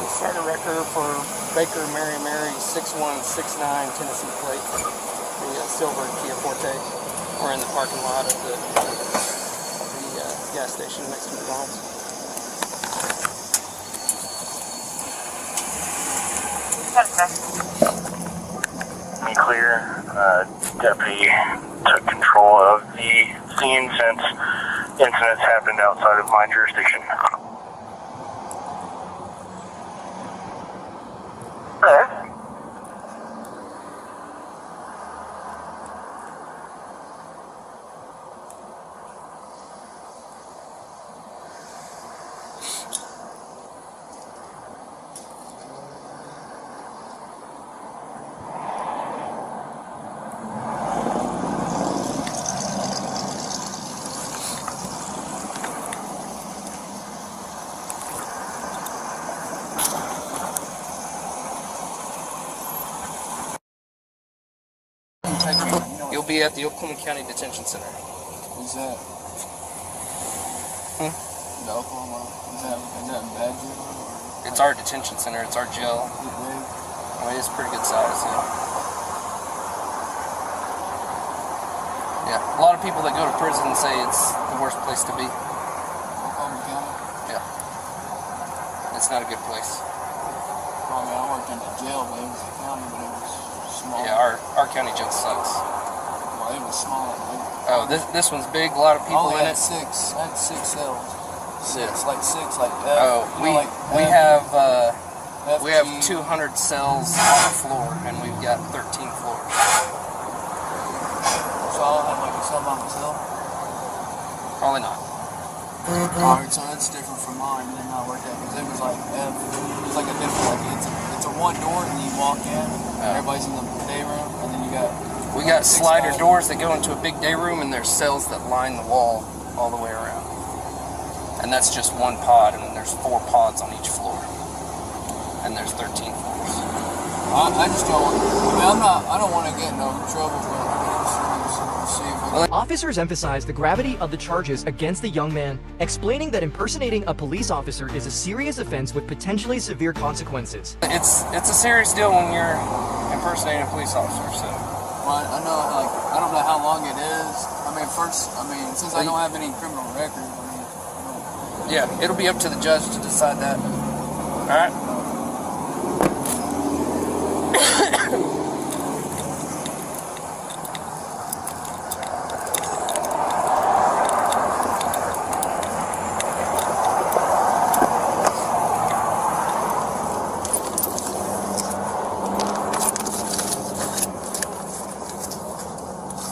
Start a record for Baker Mary 6169 Tennessee plate. The silver Kia Forte. We're in the parking lot of the gas station next to McDonald's. Be clear. Deputy took control of the scene since incidents happened outside of my jurisdiction. You'll be at the Oklahoma County Detention Center. Who's that? The Oklahoma. Is that bad jail? It's our detention center. It's our jail. Well, it's pretty good size. Yeah. A lot of people that go to prison say it's the worst place to be. Oklahoma County. Yeah. It's not a good place. Well, I mean, I worked in the jail, but it was a county, but it was small. Yeah, our county jail sucks. Well, it was small. Oh, this one's big. A lot of people in it. I had 6 cells. 6. Like 6, like F. Oh, we have 200 cells on the floor, and we've got 13 floors. So I'll have like a cell by myself? Probably not. Alright, so that's different from mine than I worked at, because it was like F. It's like a different, like it's a one door, and you walk in, everybody's in the day room, and then you got... We got slider doors that go into a big day room, and there's cells that line the wall all the way around. And that's just one pod, and there's 4 pods on each floor. And there's 13 floors. I just don't want, I don't want to get in no trouble, but let's see if we... Officers emphasized the gravity of the charges against the young man, explaining that impersonating a police officer is a serious offense with potentially severe consequences. It's a serious deal when you're impersonating a police officer, so... Well, I know, like, I don't know how long it is. I mean, since I don't have any criminal record, yeah, it'll be up to the judge to decide that. Alright?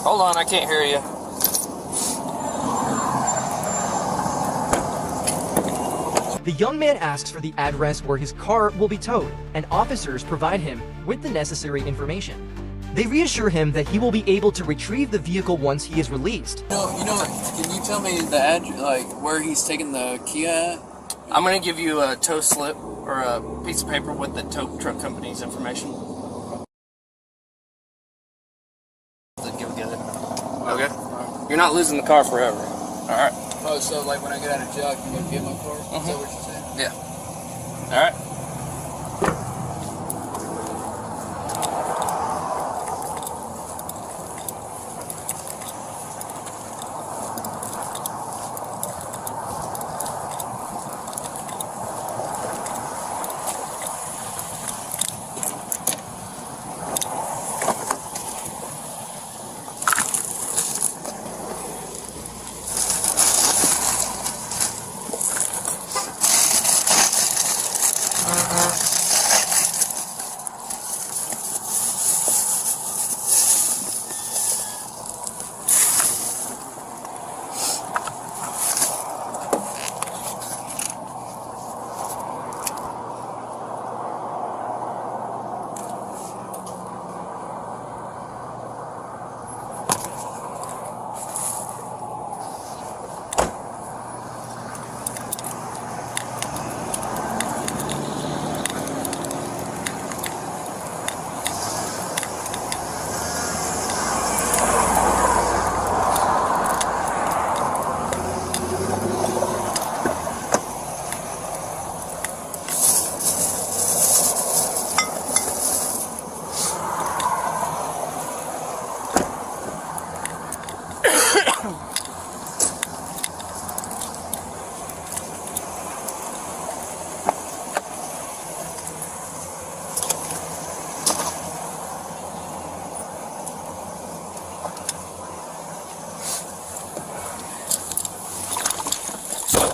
Hold on, I can't hear you. The young man asks for the address where his car will be towed, and officers provide him with the necessary information. They reassure him that he will be able to retrieve the vehicle once he is released. You know, can you tell me the address, like where he's taking the Kia at? I'm going to give you a tow slip or a piece of paper with the tow truck company's information. Go get it. Okay? You're not losing the car forever. Alright? Oh, so like when I get out of jail, I can go get my car? Is that what you're saying? Yeah. Alright?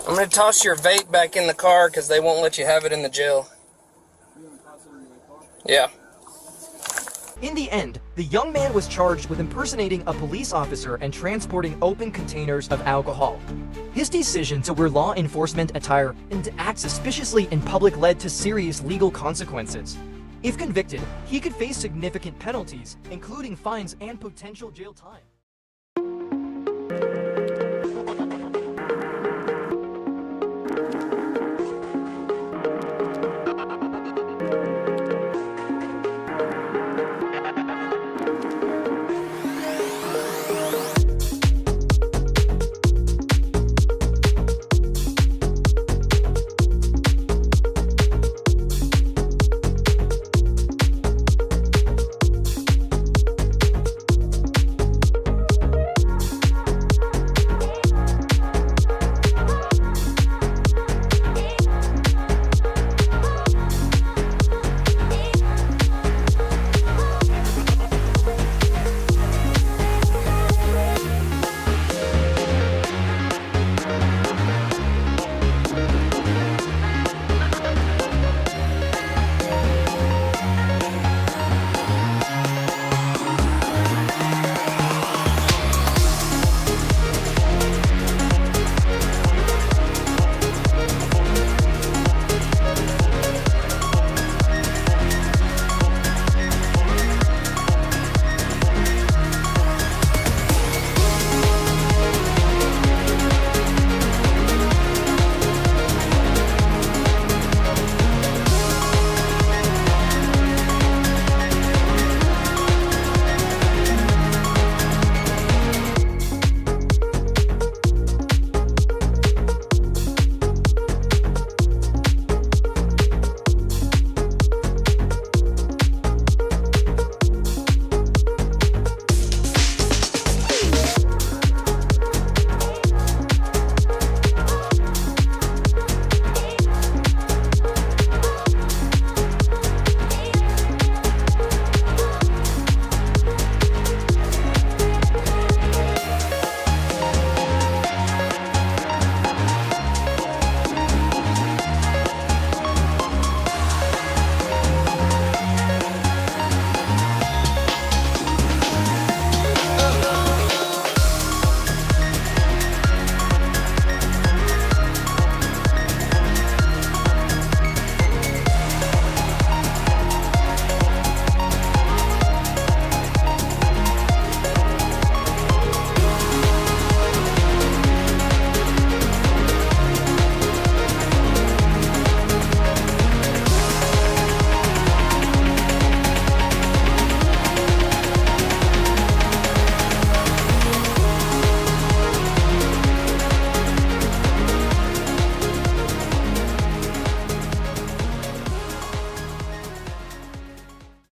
I'm going to toss your vape back in the car because they won't let you have it in the jail. Yeah. In the end, the young man was charged with impersonating a police officer and transporting open containers of alcohol. His decision to wear law enforcement attire and to act suspiciously in public led to serious legal consequences. If convicted, he could face significant penalties, including fines and potential jail time.